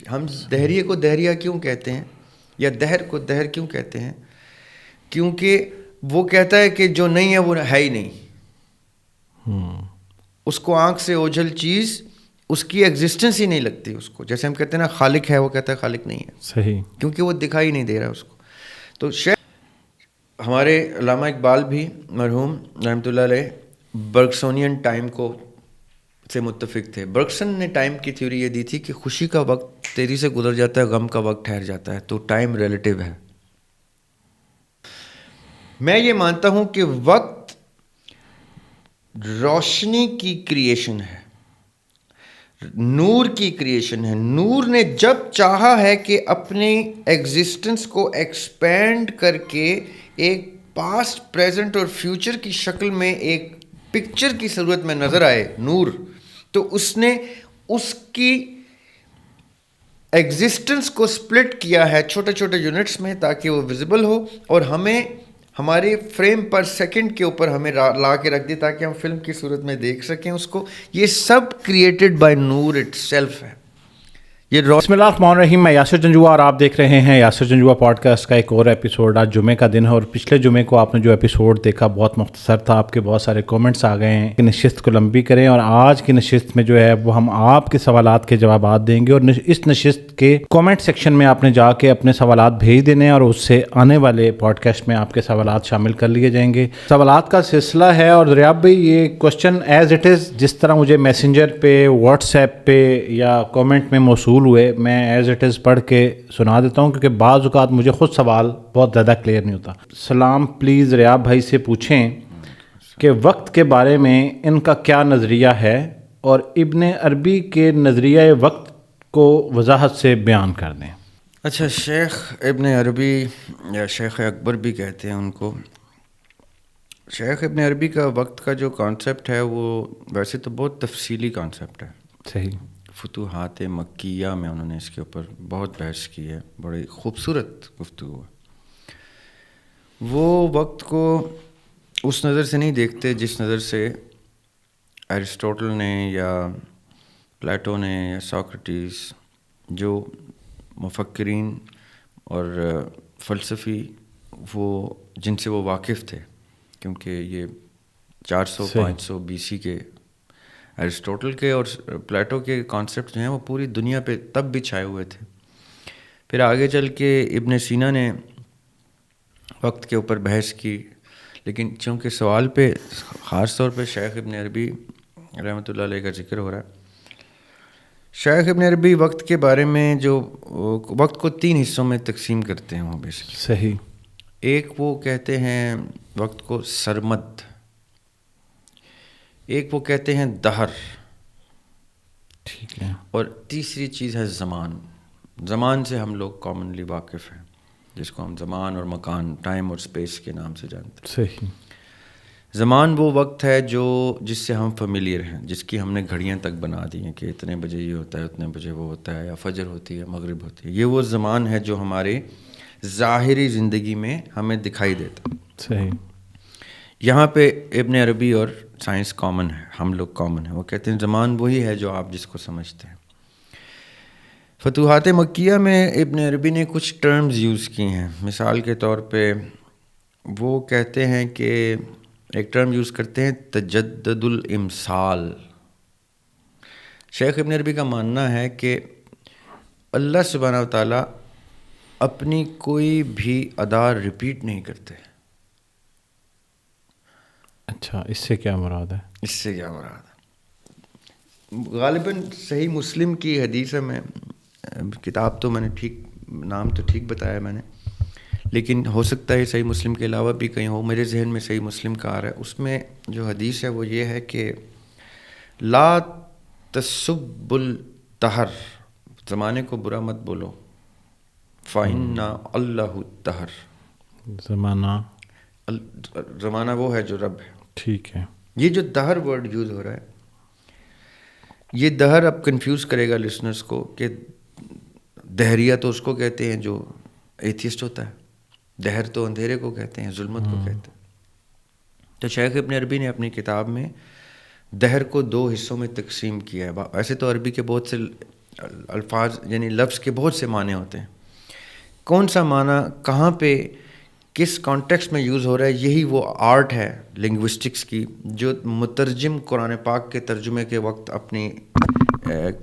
ہم دہریے کو دہریہ کیوں کہتے ہیں یا دہر کو دہر کیوں کہتے ہیں؟ کیونکہ وہ کہتا ہے کہ جو نہیں ہے وہ ہے ہی نہیں. اس کو آنکھ سے اوجھل چیز اس کی ایگزسٹنس ہی نہیں لگتی اس کو. جیسے ہم کہتے ہیں نا خالق ہے، وہ کہتا ہے خالق نہیں ہے. صحیح. کیونکہ وہ دکھائی نہیں دے رہا اس کو. تو ہمارے علامہ اقبال بھی مرحوم رحمۃ اللہ علیہ برگسونین ٹائم کو سے متفق تھے. برگسن نے ٹائم کی تھیوری یہ دی تھی کہ خوشی کا وقت تیزی سے گزر جاتا ہے، غم کا وقت ٹھہر جاتا ہے، تو ٹائم ریلیٹیو ہے. میں یہ مانتا ہوں کہ وقت روشنی کی کریشن ہے، نور کی کریشن ہے. نور نے جب چاہا ہے کہ اپنی ایگزسٹنس کو ایکسپینڈ کر کے ایک پاسٹ، پریزنٹ اور فیوچر کی شکل میں ایک پکچر کی صورت میں نظر آئے نور، تو اس نے اس کی ایگزسٹنس کو سپلٹ کیا ہے چھوٹے چھوٹے یونٹس میں تاکہ وہ ویزیبل ہو اور ہمیں ہمارے فریم پر سیکنڈ کے اوپر ہمیں لا کے رکھ دی تاکہ ہم فلم کی صورت میں دیکھ سکیں اس کو. یہ سب کریٹڈ بائی نور اٹ سیلف ہے. بسم اللہ الرحمن الرحیم. میں یاسر جنجوعہ اور آپ دیکھ رہے ہیں یاسر جنجوعہ پوڈ کاسٹ کا ایک اور ایپیسوڈ. آج جمعے کا دن ہے اور پچھلے جمعے کو آپ نے جو ایپیسوڈ دیکھا بہت مختصر تھا. آپ کے بہت سارے کومنٹس آ گئے ہیں کہ نشست کو لمبی کریں، اور آج کی نشست میں جو ہے وہ ہم آپ کے سوالات کے جوابات دیں گے. اور اس نشست کے کومنٹ سیکشن میں آپ نے جا کے اپنے سوالات بھیج دینے اور اس سے آنے والے پوڈ کاسٹ میں آپ کے سوالات شامل کر لیے جائیں گے. سوالات کا سلسلہ ہے. اور دریاب بھائی یہ کوشچن ایز اٹ از جس طرح مجھے میسنجر پہ، واٹس ایپ پہ یا کومنٹ میں موصول ہوئے، میں ایز اٹ از پڑھ کے سنا دیتا ہوں کیونکہ بعض اوقات مجھے خود سوال بہت زیادہ کلیئر نہیں ہوتا. سلام. پلیز ریاب بھائی سے پوچھیں کہ وقت کے بارے میں ان کا کیا نظریہ ہے اور ابن عربی کے نظریہ وقت کو وضاحت سے بیان کر دیں. اچھا، شیخ ابن عربی یا شیخ اکبر بھی کہتے ہیں ان کو. شیخ ابن عربی کا وقت کا جو کانسیپٹ ہے وہ ویسے تو بہت تفصیلی کانسیپٹ ہے. صحیح. فتوحات مکیہ میں انہوں نے اس کے اوپر بہت بحث کی ہے، بڑی خوبصورت گفتگو ہے. وہ وقت کو اس نظر سے نہیں دیکھتے جس نظر سے ایرسٹوٹل نے یا پلیٹو نے یا ساکریٹیز، جو مفکرین اور فلسفی وہ جن سے وہ واقف تھے، کیونکہ یہ 400-500 BC کے ایرسٹوٹل کے اور پلیٹو کے کانسیپٹ جو ہیں وہ پوری دنیا پہ تب بھی چھائے ہوئے تھے. پھر آگے چل کے ابن سینا نے وقت کے اوپر بحث کی، لیکن چونکہ سوال پہ خاص طور پہ شیخ ابن عربی رحمۃ اللہ علیہ کا ذکر ہو رہا ہے. شیخ ابن عربی وقت کے بارے میں جو وقت کو 3 حصوں میں تقسیم کرتے ہیں وہ بیسکلی. صحیح. ایک وہ کہتے ہیں وقت کو سرمد، ایک وہ کہتے ہیں دہر، ٹھیک ہے، اور تیسری چیز ہے زمان. زمان سے ہم لوگ کامنلی واقف ہیں، جس کو ہم زمان اور مکان، ٹائم اور اسپیس کے نام سے جانتے ہیں. صحیح. زمان وہ وقت ہے جس سے ہم فیملیئر ہیں، جس کی ہم نے گھڑیاں تک بنا دی ہیں کہ اتنے بجے یہ ہوتا ہے، اتنے بجے وہ ہوتا ہے، یا فجر ہوتی ہے، مغرب ہوتی ہے. یہ وہ زمان ہے جو ہمارے ظاہری زندگی میں ہمیں دکھائی دیتا. صحیح. یہاں پہ ابن عربی اور سائنس کامن ہے، ہم لوگ کامن ہیں. وہ کہتے ہیں زمان وہی ہے جو آپ جس کو سمجھتے ہیں. فتوحات مکیہ میں ابن عربی نے کچھ ٹرمز یوز کی ہیں. مثال کے طور پہ وہ کہتے ہیں کہ ایک ٹرم یوز کرتے ہیں تجدد الامثال. شیخ ابن عربی کا ماننا ہے کہ اللہ سبحانہ و تعالیٰ اپنی کوئی بھی ادا ریپیٹ نہیں کرتے. اچھا، اس سے کیا مراد ہے؟ اس سے کیا مراد ہے؟ غالباً صحیح مسلم کی حدیث ہے. میں کتاب تو میں نے ٹھیک، نام تو ٹھیک بتایا میں نے، لیکن ہو سکتا ہے صحیح مسلم کے علاوہ بھی کہیں ہو. میرے ذہن میں صحیح مسلم کا آ رہا ہے. اس میں جو حدیث ہے وہ یہ ہے کہ لا تسب الدہر، زمانے کو برا مت بولو، فَإِنَّ اللَّهُ الدَّهْرُ، زمانہ وہ ہے جو رب ہے. ٹھیک ہے. یہ جو دہر ورڈ یوز ہو رہا ہے، یہ دہر اب کنفیوز کرے گا لسنرز کو کہ دہریہ تو اس کو کہتے ہیں جو ایتھیسٹ ہوتا ہے، دہر تو اندھیرے کو کہتے ہیں، ظلمت کو کہتے ہیں. تو شیخ ابن عربی نے اپنی کتاب میں دہر کو 2 حصوں میں تقسیم کیا ہے. ویسے تو عربی کے بہت سے الفاظ یعنی لفظ کے بہت سے معنی ہوتے ہیں. کون سا معنی کہاں پہ کس کانٹیکسٹ میں یوز ہو رہا ہے, یہی وہ آرٹ ہے لنگوسٹکس کی جو مترجم قرآن پاک کے ترجمے کے وقت اپنی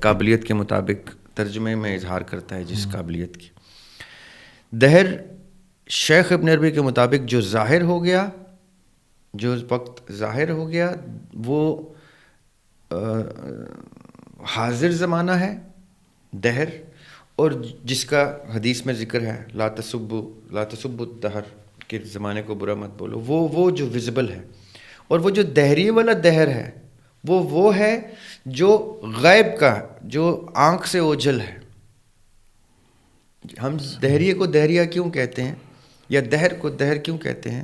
قابلیت کے مطابق ترجمے میں اظہار کرتا ہے جس قابلیت کی. دہر شیخ ابن عربی کے مطابق جو ظاہر ہو گیا, جو اس وقت ظاہر ہو گیا, وہ حاضر زمانہ ہے دہر, اور جس کا حدیث میں ذکر ہے لا تسبوا الدہر کہ زمانے کو برا مت بولو, وہ جو ویزیبل ہے. اور وہ جو دہری والا دہر ہے وہ ہے جو غیب کا, جو آنکھ سے اوجھل ہے. ہم دہریے کو دہریہ کیوں کہتے ہیں یا دہر کو دہر کیوں کہتے ہیں؟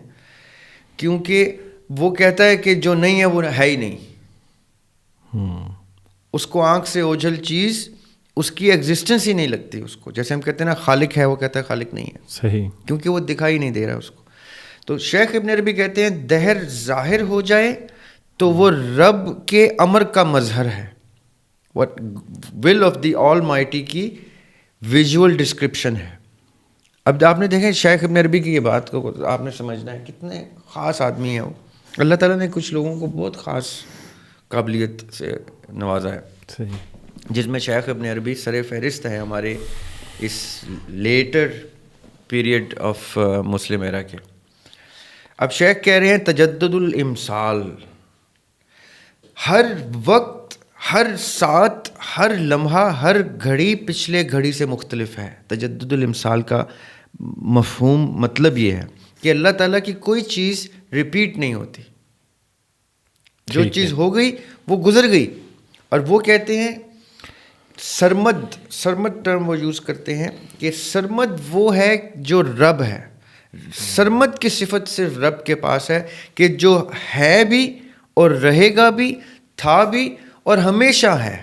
کیونکہ وہ کہتا ہے کہ جو نہیں ہے وہ ہے ہی نہیں. اس کو آنکھ سے اوجھل چیز اس کی ایگزسٹنس ہی نہیں لگتی اس کو. جیسے ہم کہتے ہیں نا خالق ہے, وہ کہتا ہے خالق نہیں ہے. صحیح. کیونکہ وہ دکھائی نہیں دے رہا اس کو. تو شیخ ابن عربی کہتے ہیں دہر ظاہر ہو جائے تو وہ رب کے امر کا مظہر ہے, will of the all mighty کی ویژول ڈسکرپشن ہے. اب آپ نے دیکھیں شیخ ابن عربی کی یہ بات کو آپ نے سمجھنا ہے کتنے خاص آدمی ہیں وہ. اللہ تعالیٰ نے کچھ لوگوں کو بہت خاص قابلیت سے نوازا ہے. صحیح. جس میں شیخ ابن عربی سر فہرست ہے ہمارے اس لیٹر پیریڈ آف مسلم ایرا کے. اب شیخ کہہ رہے ہیں تجدد الامثال, ہر وقت, ہر ساتھ, ہر لمحہ, ہر گھڑی پچھلے گھڑی سے مختلف ہے. تجدد الامثال کا مفہوم مطلب یہ ہے کہ اللہ تعالیٰ کی کوئی چیز ریپیٹ نہیں ہوتی. جو چیز ہو گئی وہ گزر گئی. اور وہ کہتے ہیں سرمد ٹرم وہ یوز کرتے ہیں کہ سرمد وہ ہے جو رب ہے. سرمد کی صفت صرف رب کے پاس ہے کہ جو ہے بھی اور رہے گا بھی, تھا بھی اور ہمیشہ ہے.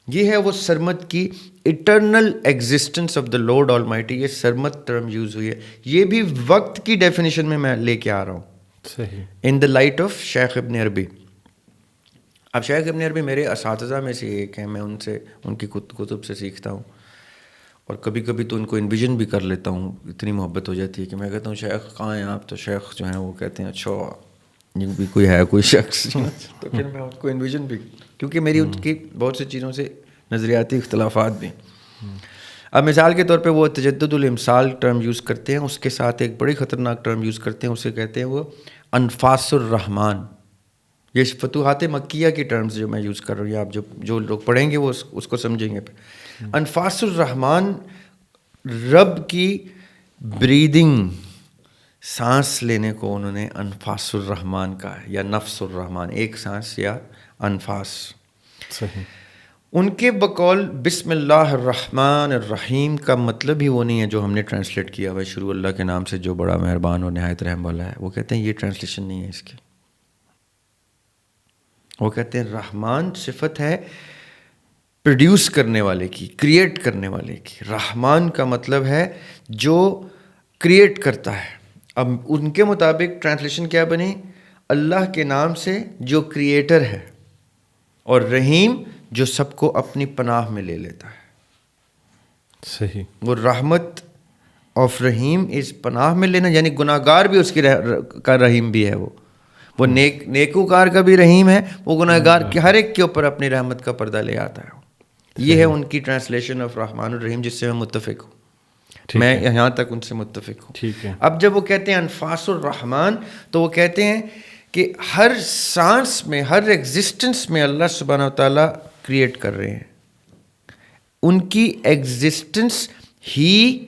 یہ ہے وہ سرمد کی eternal existence of the lord all mighty. یہ سرمد ٹرم یوز ہوئی ہے, یہ بھی وقت کی ڈیفینیشن میں لے کے آ رہا ہوں. صحیح. ان دا لائٹ آف شیخ ابن عربی. اب شیخ ابن عربی میرے اساتذہ میں سے ایک ہیں, میں ان کی کتب سے سیکھتا ہوں, اور کبھی کبھی تو ان کو انویژن بھی کر لیتا ہوں. اتنی محبت ہو جاتی ہے کہ میں کہتا ہوں شیخ کہاں ہیں آپ؟ تو شیخ جو ہیں وہ کہتے ہیں اچھا یہ بھی کوئی ہے کوئی شخص. تو پھر میں ان کو انویژن بھی, کیونکہ میری ان کی بہت سی چیزوں سے نظریاتی اختلافات بھی. اب مثال کے طور پہ وہ تجدد الامثال ٹرم یوز کرتے ہیں, اس کے ساتھ ایک بڑی خطرناک ٹرم یوز کرتے ہیں, اسے کہتے ہیں وہ انفاس الرحمن. یہ فتوحات مکیہ کی ٹرمز جو میں یوز کر رہا ہوں, آپ جو لوگ پڑھیں گے وہ اس کو سمجھیں گے. انفاس الرحمن رب کی بریدنگ, سانس لینے کو انہوں نے انفاس الرحمن کہا ہے, یا نفس الرحمن, ایک سانس یا انفاس. صحیح. ان کے بقول بسم اللہ الرحمن الرحیم کا مطلب ہی وہ نہیں ہے جو ہم نے ٹرانسلیٹ کیا ہوا شروع اللہ کے نام سے جو بڑا مہربان اور نہایت رحم والا ہے. وہ کہتے ہیں یہ ٹرانسلیشن نہیں ہے اس کی. وہ کہتے ہیں رحمان صفت ہے پروڈیوس کرنے والے کی, کریٹ کرنے والے کی. رحمان کا مطلب ہے جو کریٹ کرتا ہے. اب ان کے مطابق ٹرانسلیشن کیا بنی؟ اللہ کے نام سے جو کریٹر ہے, اور رحیم جو سب کو اپنی پناہ میں لے لیتا ہے. صحیح. وہ رحمت آف رحیم اس پناہ میں لینا, یعنی گناہ گار بھی اس کی کا رحیم بھی ہے. وہ نیکوکار کا بھی رحیم ہے, وہ گناہ گار کے ہر ایک کے اوپر اپنی رحمت کا پردہ لے آتا ہے. یہ ہے ان کی ٹرانسلیشن آف رحمان الرحیم, جس سے میں متفق ہوں. میں یہاں تک ان سے متفق ہوں. ٹھیک ہے. اب جب وہ کہتے ہیں انفاس الرحمن, تو وہ کہتے ہیں کہ ہر سانس میں, ہر ایگزسٹنس میں اللہ سبحانہ و تعالیٰ کریٹ کر رہے ہیں. ان کی ایگزسٹنس ہی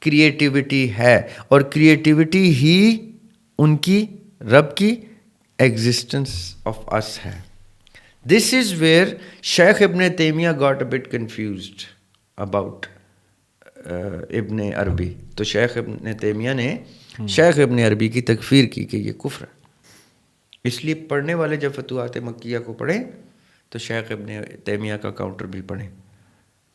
کریٹیوٹی ہے, اور کریٹیوٹی ہی ان کی رب کی ایگزسٹنس آف اس ہے. دس از where Sheikh Ibn Taymiyyah got a bit confused about Ibn Arabi. تو شیخ ابن تیمیہ نے شیخ ابن عربی کی تکفیر کی کہ یہ کفر ہے. اس لیے پڑھنے والے جب فتوحات مکیہ کو پڑھیں تو شیخ ابن تیمیہ کا کاؤنٹر بھی پڑھیں,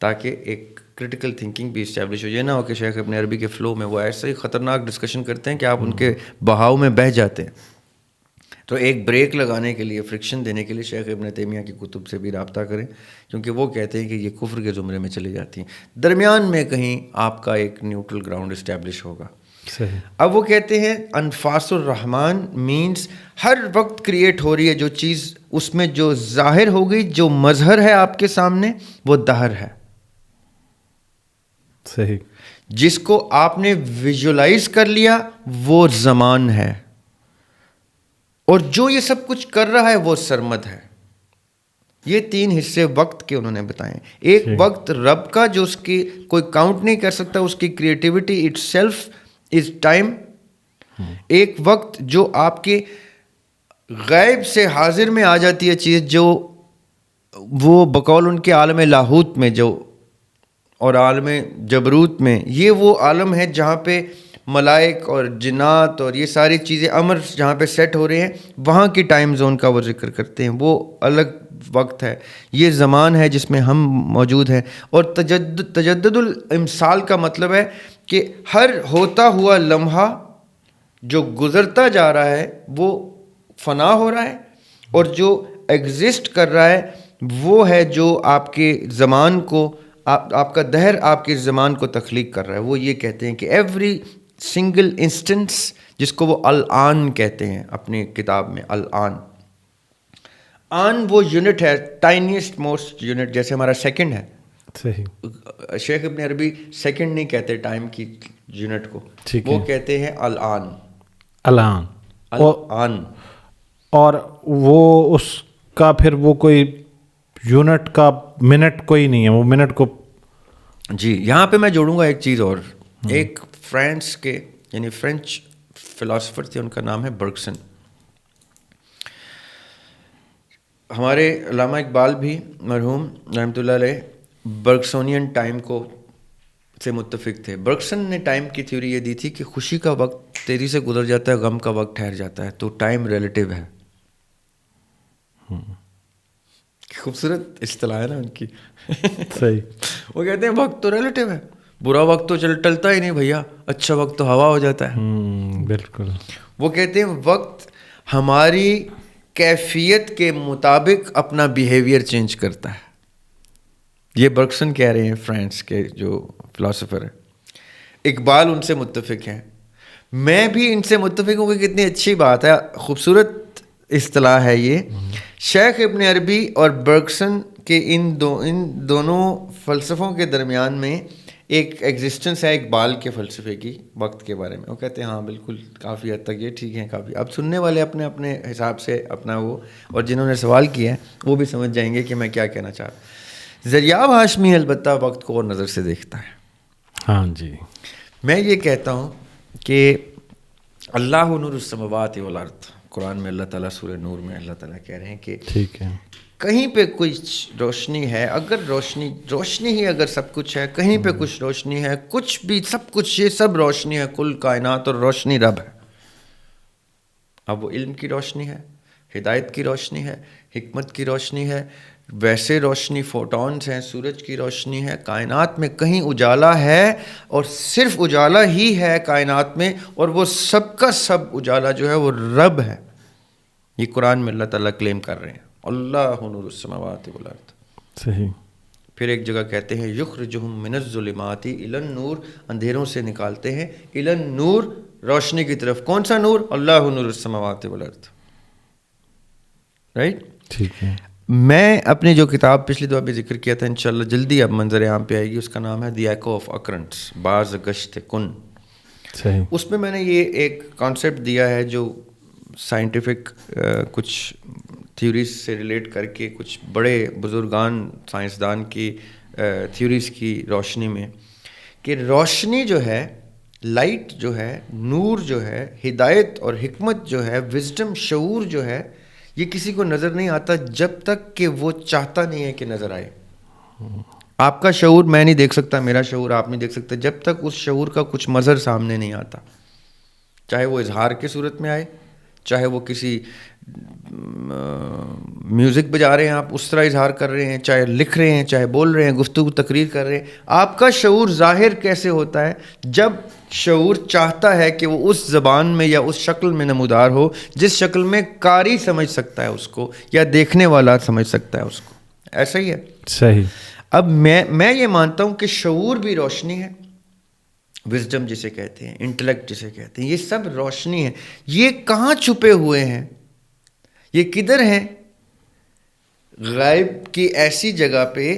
تاکہ ایک کرٹیکل تھنکنگ بھی اسٹیبلش ہو. یہ نہ ہو کہ شیخ ابن عربی کے فلو میں وہ ایسا ہی خطرناک ڈسکشن کرتے ہیں کہ آپ ان کے بہاؤ میں بہہ جاتے ہیں. تو ایک بریک لگانے کے لیے، فرکشن دینے کے لیے شیخ ابن تیمیہ کی کتب سے بھی رابطہ کریں، کیونکہ وہ کہتے ہیں کہ یہ کفر کے زمرے میں چلی جاتی ہیں۔ درمیان میں کہیں آپ کا ایک نیوٹرل گراؤنڈ اسٹیبلش ہوگا۔ صحیح۔ اب وہ کہتے ہیں انفاس الرحمن مینس ہر وقت کریٹ ہو رہی ہے جو چیز، اس میں جو ظاہر ہو گئی، جو مظہر ہے آپ کے سامنے، وہ دہر ہے۔ صحیح۔ جس کو آپ نے ویژولائز کر لیا وہ زمان ہے، اور جو یہ سب کچھ کر رہا ہے وہ سرمد ہے۔ یہ 3 حصے وقت کے انہوں نے بتائے۔ ایک وقت رب کا جو اس کی کوئی کاؤنٹ نہیں کر سکتا، اس کی creativity it self is time. ایک وقت جو آپ کے غیب سے حاضر میں آ جاتی ہے چیز، جو وہ بقول ان کے عالم لاہوت میں جو اور عالم جبروت میں، یہ وہ عالم ہے جہاں پہ ملائک اور جنات اور یہ ساری چیزیں امر جہاں پہ سیٹ ہو رہے ہیں، وہاں کی ٹائم زون کا وہ ذکر کرتے ہیں، وہ الگ وقت ہے۔ یہ زمان ہے جس میں ہم موجود ہیں۔ اور تجدد الامثال کا مطلب ہے کہ ہر ہوتا ہوا لمحہ جو گزرتا جا رہا ہے وہ فنا ہو رہا ہے، اور جو ایگزسٹ کر رہا ہے وہ ہے جو آپ کے زمان کو، آپ کا دہر آپ کے زمان کو تخلیق کر رہا ہے۔ وہ یہ کہتے ہیں کہ ایوری سنگل انسٹنس، جس کو وہ الآن کہتے ہیں اپنی کتاب میں، الآن۔ آن وہ یونٹ ہے، ٹائنیسٹ موسٹ یونٹ، جیسے ہمارا سیکنڈ ہے۔ صحیح۔ شیخ ابن عربی سیکنڈ نہیں کہتے ٹائم کی یونٹ کو، وہ کہتے ہیں الآن۔ الآن۔ الآن۔ اور وہ اس کا پھر وہ کوئی یونٹ کا منٹ کوئی نہیں ہے، وہ منٹ کو۔ جی، یہاں پہ میں جوڑوں گا ایک چیز اور۔ ایک فرانس کے یعنی فرینچ فلاسفر تھے، ان کا نام ہے برگسن۔ ہمارے علامہ اقبال بھی مرحوم رحمۃ اللہ علیہ برگسونین ٹائم کو سے متفق تھے۔ برگسن نے ٹائم کی تھیوری یہ دی تھی کہ خوشی کا وقت تیزی سے گزر جاتا ہے، غم کا وقت ٹھہر جاتا ہے، تو ٹائم ریلیٹیو ہے۔ خوبصورت اصطلاح ہے نا ان کی۔ صحیح۔ وہ کہتے ہیں وقت تو ریلیٹیو ہے، برا وقت تو ٹلتا ہی نہیں بھیا، اچھا وقت تو ہوا ہو جاتا ہے۔ بالکل۔ وہ کہتے ہیں وقت ہماری کیفیت کے مطابق اپنا بیہیویئر چینج کرتا ہے۔ یہ برگسن کہہ رہے ہیں، فرانس کے جو فلاسفر ہیں۔ اقبال ان سے متفق ہیں، میں بھی ان سے متفق ہوں کہ کتنی اچھی بات ہے، خوبصورت اصطلاح ہے یہ۔ شیخ ابن عربی اور برگسن کے ان دونوں فلسفوں کے درمیان میں ایک ایگزسٹنس ہے اقبال کے فلسفے کی وقت کے بارے میں۔ وہ کہتے ہیں ہاں بالکل، کافی حد تک یہ ٹھیک ہے، کافی۔ اب سننے والے اپنے اپنے حساب سے اپنا وہ، اور جنہوں نے سوال کیا ہے وہ بھی سمجھ جائیں گے کہ میں کیا کہنا چاہ رہا ہوں۔ زریاب ہاشمی البتہ وقت کو اور نظر سے دیکھتا ہے۔ ہاں جی۔ میں یہ کہتا ہوں کہ اللہ نور السماوات والارض، قرآن میں اللہ تعالیٰ سورہ نور میں اللہ تعالیٰ کہہ رہے ہیں کہ ٹھیک ہے، کہیں پہ کچھ روشنی ہے، اگر روشنی ہی اگر سب کچھ ہے، کہیں پہ کچھ روشنی ہے، کچھ بھی، سب کچھ، یہ سب روشنی ہے، کل کائنات، اور روشنی رب ہے۔ اب وہ علم کی روشنی ہے، ہدایت کی روشنی ہے، حکمت کی روشنی ہے، ویسے روشنی فوٹونز ہیں، سورج کی روشنی ہے، کائنات میں کہیں اجالا ہے، اور صرف اجالا ہی ہے کائنات میں، اور وہ سب کا سب اجالا جو ہے وہ رب ہے۔ یہ قرآن میں اللہ تعالیٰ کلیم کر رہے ہیں، اللہ نور السماوات والارض۔ صحیح۔ پھر ایک جگہ کہتے ہیں یخرجہم من الظلمات الی النور، اندھیروں سے نکالتے ہیں الی النور، روشنی کی طرف۔ کون سا نور؟ اللہ نور السماوات والارض، رائٹ؟ ٹھیک ہے۔ میں اپنی جو کتاب پچھلی دفعہ بھی ذکر کیا تھا، انشاءاللہ جلدی اب منظر عام پہ آئے گی، اس کا نام ہے دی ایکو آف اکرنٹس، باز گشت کن۔ صحیح۔ اس میں میں نے یہ ایک کانسیپٹ دیا ہے جو سائنٹیفک کچھ تھیوریز سے ریلیٹ کر کے، کچھ بڑے بزرگان سائنسدان کی تھیوریز کی روشنی میں، کہ روشنی جو ہے، لائٹ جو ہے، نور جو ہے، ہدایت اور حکمت جو ہے، وزڈم، شعور جو ہے، یہ کسی کو نظر نہیں آتا جب تک کہ وہ چاہتا نہیں ہے کہ نظر آئے۔ آپ کا شعور میں نہیں دیکھ سکتا، میرا شعور آپ نہیں دیکھ سکتا، جب تک اس شعور کا کچھ مظہر سامنے نہیں آتا، چاہے وہ اظہار کی صورت میں آئے، چاہے وہ کسی میوزک بجا رہے ہیں آپ اس طرح اظہار کر رہے ہیں، چاہے لکھ رہے ہیں، چاہے بول رہے ہیں، گفتگو تقریر کر رہے ہیں. آپ کا شعور ظاہر کیسے ہوتا ہے؟ جب شعور چاہتا ہے کہ وہ اس زبان میں یا اس شکل میں نمودار ہو جس شکل میں قاری سمجھ سکتا ہے اس کو یا دیکھنے والا سمجھ سکتا ہے اس کو. ایسا ہی ہے. صحیح. اب میں یہ مانتا ہوں کہ شعور بھی روشنی ہے، وزڈم جسے کہتے ہیں، انٹلیکٹ جسے کہتے ہیں، یہ سب روشنی ہے. یہ کہاں چھپے ہوئے ہیں؟ یہ کدھر ہیں؟ غائب کی ایسی جگہ پہ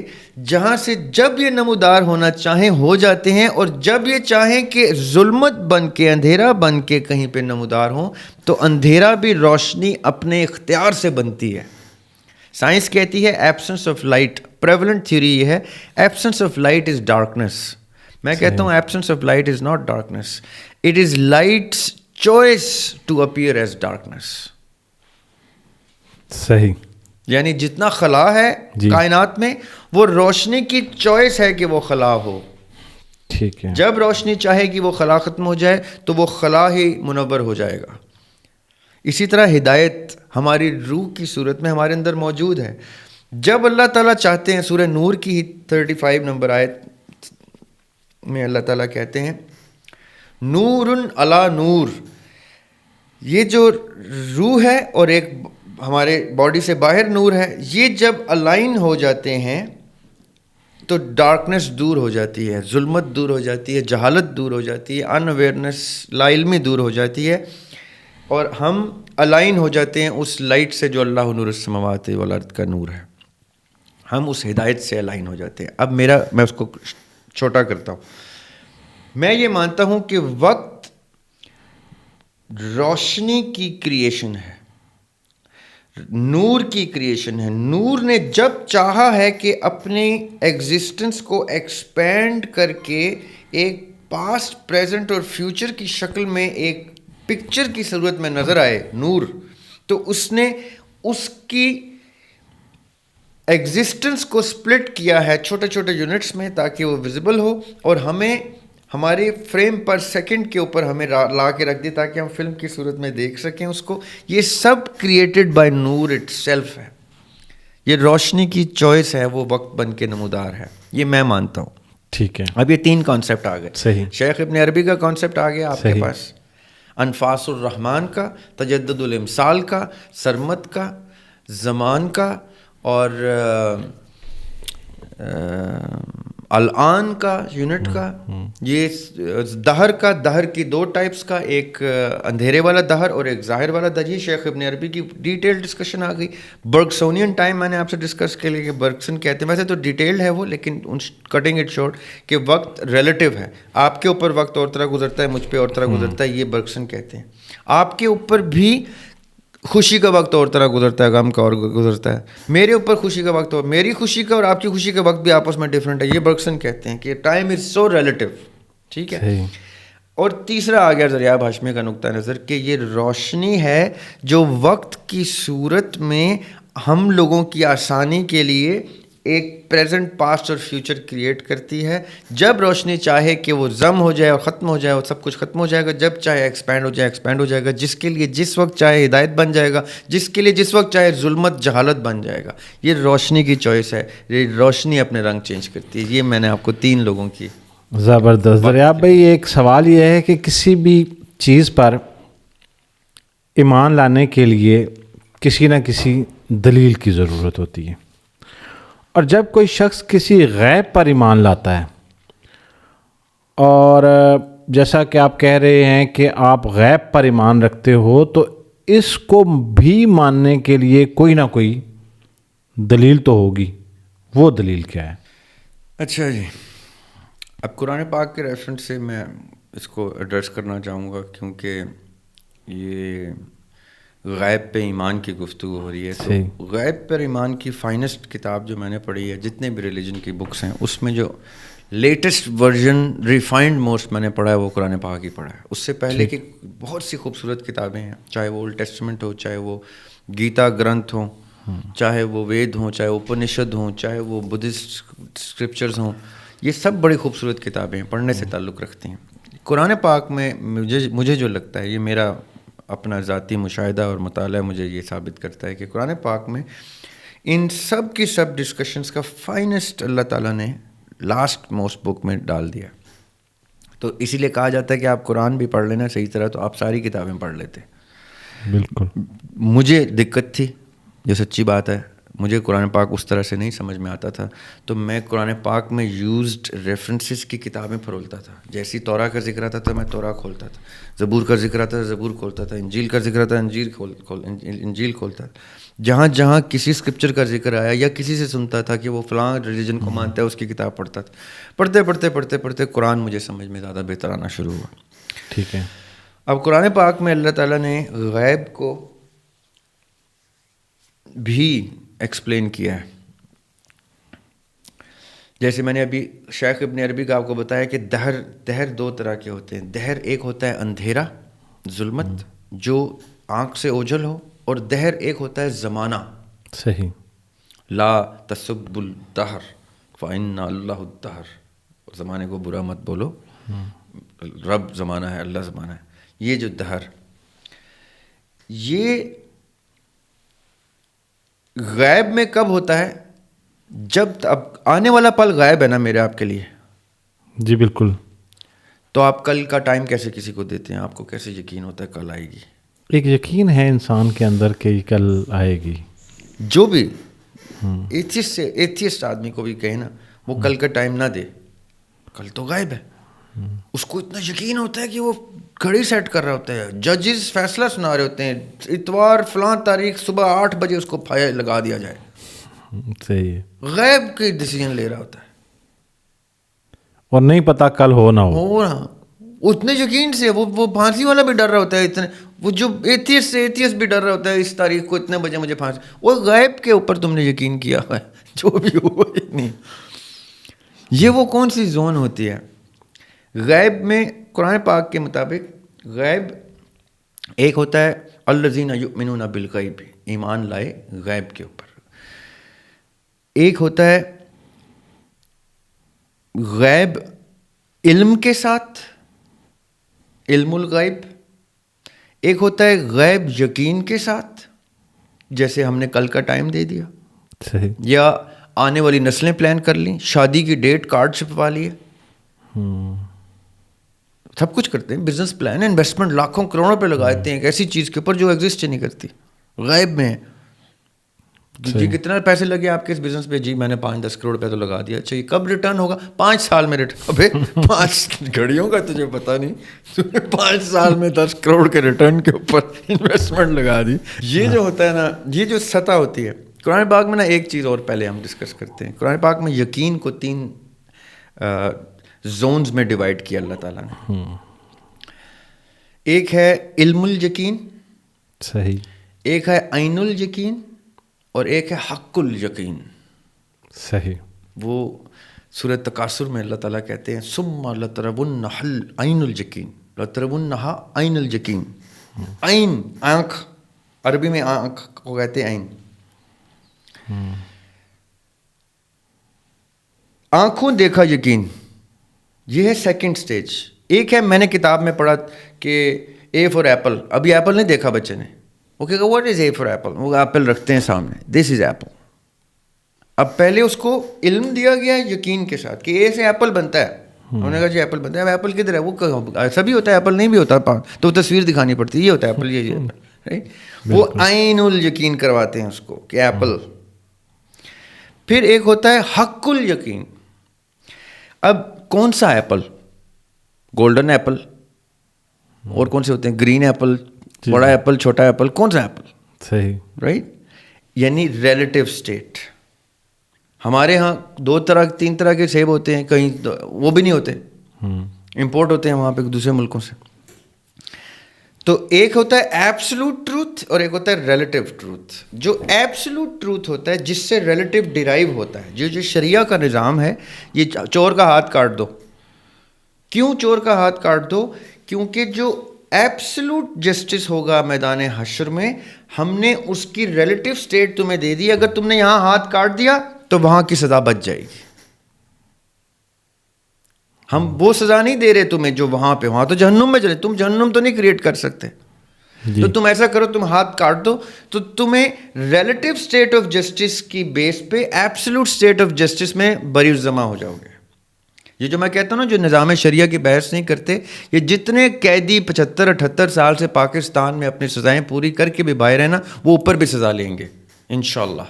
جہاں سے جب یہ نمودار ہونا چاہیں ہو جاتے ہیں، اور جب یہ چاہیں کہ ظلمت بن کے، اندھیرا بن کے کہیں پہ نمودار ہوں تو اندھیرا بھی روشنی اپنے اختیار سے بنتی ہے. سائنس کہتی ہے absence of light. Prevalent theory یہ ہے absence of light is darkness. میں کہتا ہوں absence of light is not darkness, it is light's choice to appear as darkness. صحیح. یعنی جتنا خلا ہے کائنات میں وہ روشنی کی چوائس ہے کہ وہ خلا ہو. ٹھیک ہے. جب روشنی چاہے گی وہ خلا ختم ہو جائے تو وہ خلا ہی منور ہو جائے گا. اسی طرح ہدایت ہماری روح کی صورت میں ہمارے اندر موجود ہے. جب اللہ تعالیٰ چاہتے ہیں، سورہ نور کی 35 نمبر آیت میں اللہ تعالیٰ کہتے ہیں نور علی نور. یہ جو روح ہے اور ایک ہمارے باڈی سے باہر نور ہے، یہ جب الائن ہو جاتے ہیں تو ڈارکنیس دور ہو جاتی ہے، ظلمت دور ہو جاتی ہے، جہالت دور ہو جاتی ہے، ان اویئرنیس، لا علمی دور ہو جاتی ہے، اور ہم الائن ہو جاتے ہیں اس لائٹ سے جو اللہ نور السماوات والارض کا نور ہے. ہم اس ہدایت سے الائن ہو جاتے ہیں. اب میں اس کو چھوٹا کرتا ہوں. میں یہ مانتا ہوں کہ وقت روشنی کی کریشن ہے، نور کی کریشن ہے. نور نے جب چاہا ہے کہ اپنی ایگزسٹنس کو ایکسپینڈ کر کے ایک پاسٹ، پریزنٹ اور فیوچر کی شکل میں ایک پکچر کی صورت میں نظر آئے نور، تو اس نے اس کی ایگزسٹنس کو سپلٹ کیا ہے چھوٹے چھوٹے یونٹس میں تاکہ وہ ویزیبل ہو، اور ہمیں ہمارے فریم پر سیکنڈ کے اوپر ہمیں لا کے رکھ دی تاکہ ہم فلم کی صورت میں دیکھ سکیں اس کو. یہ سب کریٹڈ بائی نور اٹ سیلف ہے. یہ روشنی کی چوائس ہے، وہ وقت بن کے نمودار ہے. یہ میں مانتا ہوں. ٹھیک ہے. اب یہ 3 کانسیپٹ آ گئے. صحیح. شیخ ابن عربی کا کانسیپٹ آ گیا آپ کے پاس، انفاس الرحمن کا، تجدد الامثال کا، سرمد کا، زمان کا، اور الان کا یونٹ کا. یہ دہر کا، دہر کی 2 ٹائپس کا، ایک اندھیرے والا دہر اور ایک ظاہر والا دہر. یہ شیخ ابن عربی کی ڈیٹیل ڈسکشن آ گئی. برگسونین ٹائم میں نے آپ سے ڈسکس کے لیے کہ برگسن کہتے ہیں، ویسے تو ڈیٹیلڈ ہے وہ، لیکن کٹنگ اٹ شارٹ کہ وقت ریلیٹیو ہے. آپ کے اوپر وقت اور طرح گزرتا ہے، مجھ پہ اور طرح گزرتا ہے، یہ برگسن کہتے ہیں. آپ کے اوپر بھی خوشی کا وقت اور طرح گزرتا ہے، غم کا اور گزرتا ہے. میرے اوپر خوشی کا وقت اور میری خوشی کا اور آپ کی خوشی کا وقت بھی آپس میں ڈفرینٹ ہے. یہ برگسن کہتے ہیں کہ ٹائم از سو ریلیٹیو. ٹھیک ہے. اور تیسرا آ گیا ذریعہ ہاشمی کا نقطہ نظر کہ یہ روشنی ہے جو وقت کی صورت میں ہم لوگوں کی آسانی کے لیے ایک پریزنٹ، پاسٹ اور فیوچر کریٹ کرتی ہے. جب روشنی چاہے کہ وہ ضم ہو جائے اور ختم ہو جائے، اور سب کچھ ختم ہو جائے گا. جب چاہے ایکسپینڈ ہو جائے، ایکسپینڈ ہو جائے گا. جس کے لیے جس وقت چاہے ہدایت بن جائے گا، جس کے لیے جس وقت چاہے ظلمت، جہالت بن جائے گا. یہ روشنی کی چوائس ہے. یہ روشنی اپنے رنگ چینج کرتی ہے. یہ میں نے آپ کو 3 لوگوں کی. زبردست. دریاب بھائی، ایک سوال یہ ہے کہ کسی بھی چیز پر ایمان لانے کے لیے کسی نہ کسی دلیل کی ضرورت ہوتی ہے، اور جب کوئی شخص کسی غیب پر ایمان لاتا ہے، اور جیسا کہ آپ کہہ رہے ہیں کہ آپ غیب پر ایمان رکھتے ہو، تو اس کو بھی ماننے کے لیے کوئی نہ کوئی دلیل تو ہوگی. وہ دلیل کیا ہے؟ اچھا جی، اب قرآن پاک کے ریفرنس سے میں اس کو ایڈریس کرنا چاہوں گا، کیونکہ یہ غیب پہ ایمان کی گفتگو ہو رہی ہے. تو غیب پر ایمان کی فائنسٹ کتاب جو میں نے پڑھی ہے، جتنے بھی ریلیجن کی بکس ہیں، اس میں جو لیٹسٹ ورژن ریفائنڈ موسٹ میں نے پڑھا ہے وہ قرآن پاک ہی پڑھا ہے. اس سے پہلے کی بہت سی خوبصورت کتابیں ہیں، چاہے وہ اولڈ ٹیسٹمنٹ ہو، چاہے وہ گیتا گرنتھ ہوں، چاہے وہ وید ہوں، چاہے اپنشد ہوں، چاہے وہ بدھسٹ اسکرپچرز ہوں. یہ سب بڑی خوبصورت کتابیں ہیں، پڑھنے سے تعلق رکھتی ہیں. قرآن پاک میں مجھے جو لگتا ہے، یہ میرا اپنا ذاتی مشاہدہ اور مطالعہ مجھے یہ ثابت کرتا ہے کہ قرآن پاک میں ان سب کی سب ڈسکشنز کا فائنسٹ اللہ تعالیٰ نے لاسٹ موسٹ بک میں ڈال دیا. تو اسی لیے کہا جاتا ہے کہ آپ قرآن بھی پڑھ لینا صحیح طرح تو آپ ساری کتابیں پڑھ لیتے. بالکل. مجھے دقت تھی، جو سچی بات ہے، مجھے قرآن پاک اس طرح سے نہیں سمجھ میں آتا تھا، تو میں قرآن پاک میں یوزڈ ریفرنسز کی کتابیں پھرولتا تھا. جیسی توراہ کا ذکر آتا تھا میں توراہ کھولتا تھا، زبور کا ذکر آتا تھا زبور کھولتا تھا، انجیل کا ذکر آتا تھا انجیل کھولتا تھا. جہاں جہاں کسی اسکرپچر کا ذکر آیا یا کسی سے سنتا تھا کہ وہ فلاں ریلیجن کو مانتا ہے، اس کی کتاب پڑھتا تھا. پڑھتے قرآن مجھے سمجھ میں زیادہ بہتر آنا شروع ہوا. ٹھیک ہے. اب قرآن پاک میں اللہ تعالیٰ نے غیب کو بھی ایکسپلین کیا ہے. جیسے میں نے ابھی شیخ ابن عربی کا آپ کو بتایا کہ دہر دو طرح کے ہوتے ہیں. دہر ایک ہوتا ہے اندھیرا، ظلمت جو آنکھ سے اوجھل ہو، اور دہر ایک ہوتا ہے زمانہ. صحیح. لا تسب الدہر فإن اللہ الدہر، زمانے کو برا مت بولو، رب زمانہ ہے، اللہ زمانہ ہے. یہ جو دہر، یہ غیب میں کب ہوتا ہے؟ جب اب آنے والا پل غائب ہے نا میرے آپ کے لیے. جی بالکل. تو آپ کل کا ٹائم کیسے کسی کو دیتے ہیں؟ آپ کو کیسے یقین ہوتا ہے کل آئے گی؟ ایک یقین ہے انسان کے اندر کہ کل آئے گی. جو بھی ایتھیسٹ آدمی کو بھی کہے نا وہ کل کا ٹائم نہ دے، کل تو غائب ہے. اس کو اتنا یقین ہوتا ہے کہ وہ گھڑی سیٹ کر رہا ہوتا ہے، ججز فیصلہ سنا رہے ہوتے ہیں، اتوار فلاں تاریخ صبح 8 بجے اس کو پھایا لگا دیا جائے. صحیح ہے. غیب کی ڈیسیجن لے رہا ہوتا ہے اور نہیں پتا کل ہو نہ ہو. اتنے یقین سے وہ پھانسی والا بھی ڈر رہا ہوتا ہے، اتنے وہ جو ایتھیسٹ بھی ڈر رہا ہوتا ہے اس تاریخ کو اتنے بجے مجھے پھانسی. وہ غیب کے اوپر تم نے یقین کیا ہے جو بھی ہوا نہیں. یہ وہ کون سی زون ہوتی ہے غیب میں؟ قرآن پاک کے مطابق غیب ایک ہوتا ہے الذین یؤمنون بالغیب، ایمان لائے غیب کے اوپر. ایک ہوتا ہے غیب علم کے ساتھ، علم الغیب. ایک ہوتا ہے غیب یقین کے ساتھ، جیسے ہم نے کل کا ٹائم دے دیا، صحیح، یا آنے والی نسلیں پلان کر لیں، شادی کی ڈیٹ کارڈ چھپوا لیے، سب کچھ کرتے ہیں. بزنس پلان، انویسٹمنٹ لاکھوں کروڑوں پہ لگاتے ہیں ایک ایسی چیز کے اوپر جو ایگزسٹ نہیں کرتی، غیب میں ہے. جی کتنا پیسے لگے آپ کے اس بزنس پہ؟ جی میں نے 5-10 کروڑ روپے تو لگا دیا. اچھا یہ کب ریٹرن ہوگا؟ 5 سال میں ریٹرن. ابے 5 گھڑیوں کا تجھے پتا نہیں، 5 سال میں 10 کروڑ کے ریٹرن کے اوپر انویسٹمنٹ لگا دی. یہ جو ہوتا ہے نا، یہ جو سطح ہوتی ہے قرآن پاک میں نا. ایک چیز اور پہلے ہم ڈسکس کرتے ہیں. قرآن پاک میں یقین کو 3 زونز میں ڈیوائڈ کیا اللہ تعالیٰ نے. ایک ہے علم الیقین، صحیح. ایک ہے عین الیقین، اور ایک ہے حق الیقین. صحیح. وہ سورہ تکاثر میں اللہ تعالیٰ کہتے ہیں ثم لترونها عین الیقین، لترونها عین الیقین. عین آنکھ، عربی میں آنکھ کو کہتے ہیں عین. آنکھوں دیکھا یقین، یہ ہے سیکنڈ سٹیج. ایک ہے میں نے کتاب میں پڑھا کہ اے فار ایپل، ابھی ایپل نہیں دیکھا بچے نے، وہ کہے گا what is A for apple, وہ ایپل رکھتے ہیں سامنے، دس از ایپل. اب پہلے اس کو علم دیا گیا ہے یقین کے ساتھ کہ اے سے ایپل بنتا ہے. انہوں نے کہا جی ایپل بنتا ہے. اب ایپل کدھر ہے؟ وہ ایسا بھی ہوتا ہے ایپل نہیں بھی ہوتا، تو تصویر دکھانی پڑتی ہے، یہ ہوتا ہے ایپل، یہ رائٹ. وہ عین الیقین کرواتے ہیں اس کو کہ ایپل. پھر ایک ہوتا ہے حق الیقین. اب کون سا ایپل؟ گولڈن ایپل، اور کون سے ہوتے ہیں؟ گرین ایپل، بڑا ایپل، چھوٹا ایپل، کون سا ایپل؟ صحیح، رائٹ. یعنی ریلیٹیو اسٹیٹ. ہمارے ہاں 2 طرح 3 طرح کے سیب ہوتے ہیں، کہیں وہ بھی نہیں ہوتے، امپورٹ ہوتے ہیں وہاں پہ دوسرے ملکوں سے. تو ایک ہوتا ہے ایبسلوٹ ٹروتھ اور ایک ہوتا ہے ریلیٹیو ٹروتھ. جو ایبسلوٹ ٹروتھ ہوتا ہے جس سے ریلیٹیو ڈیرائیو ہوتا ہے، جو شریعہ کا نظام ہے، یہ چور کا ہاتھ کاٹ دو. کیوں چور کا ہاتھ کاٹ دو؟ کیونکہ جو ایبسلوٹ جسٹس ہوگا میدان حشر میں، ہم نے اس کی ریلیٹیو سٹیٹ تمہیں دے دی. اگر تم نے یہاں ہاتھ کاٹ دیا تو وہاں کی سزا بچ جائے گی. ہم وہ سزا نہیں دے رہے تمہیں جو وہاں پہ، وہاں تو جہنم میں چلے، تم جہنم تو نہیں کریٹ کر سکتے. تو تم ایسا کرو، تم ہاتھ کاٹ دو، تو تمہیں ریلیٹو اسٹیٹ آف جسٹس کی بیس پہ ایبسلوٹ اسٹیٹ آف جسٹس میں بری الزما ہو جاؤ گے. یہ جو میں کہتا ہوں نا، جو نظام شریعہ کی بحث نہیں کرتے، یہ جتنے قیدی 75-78 سال سے پاکستان میں اپنی سزائیں پوری کر کے بھی باہر ہیں نا، وہ اوپر بھی سزا لیں گے انشاءاللہ.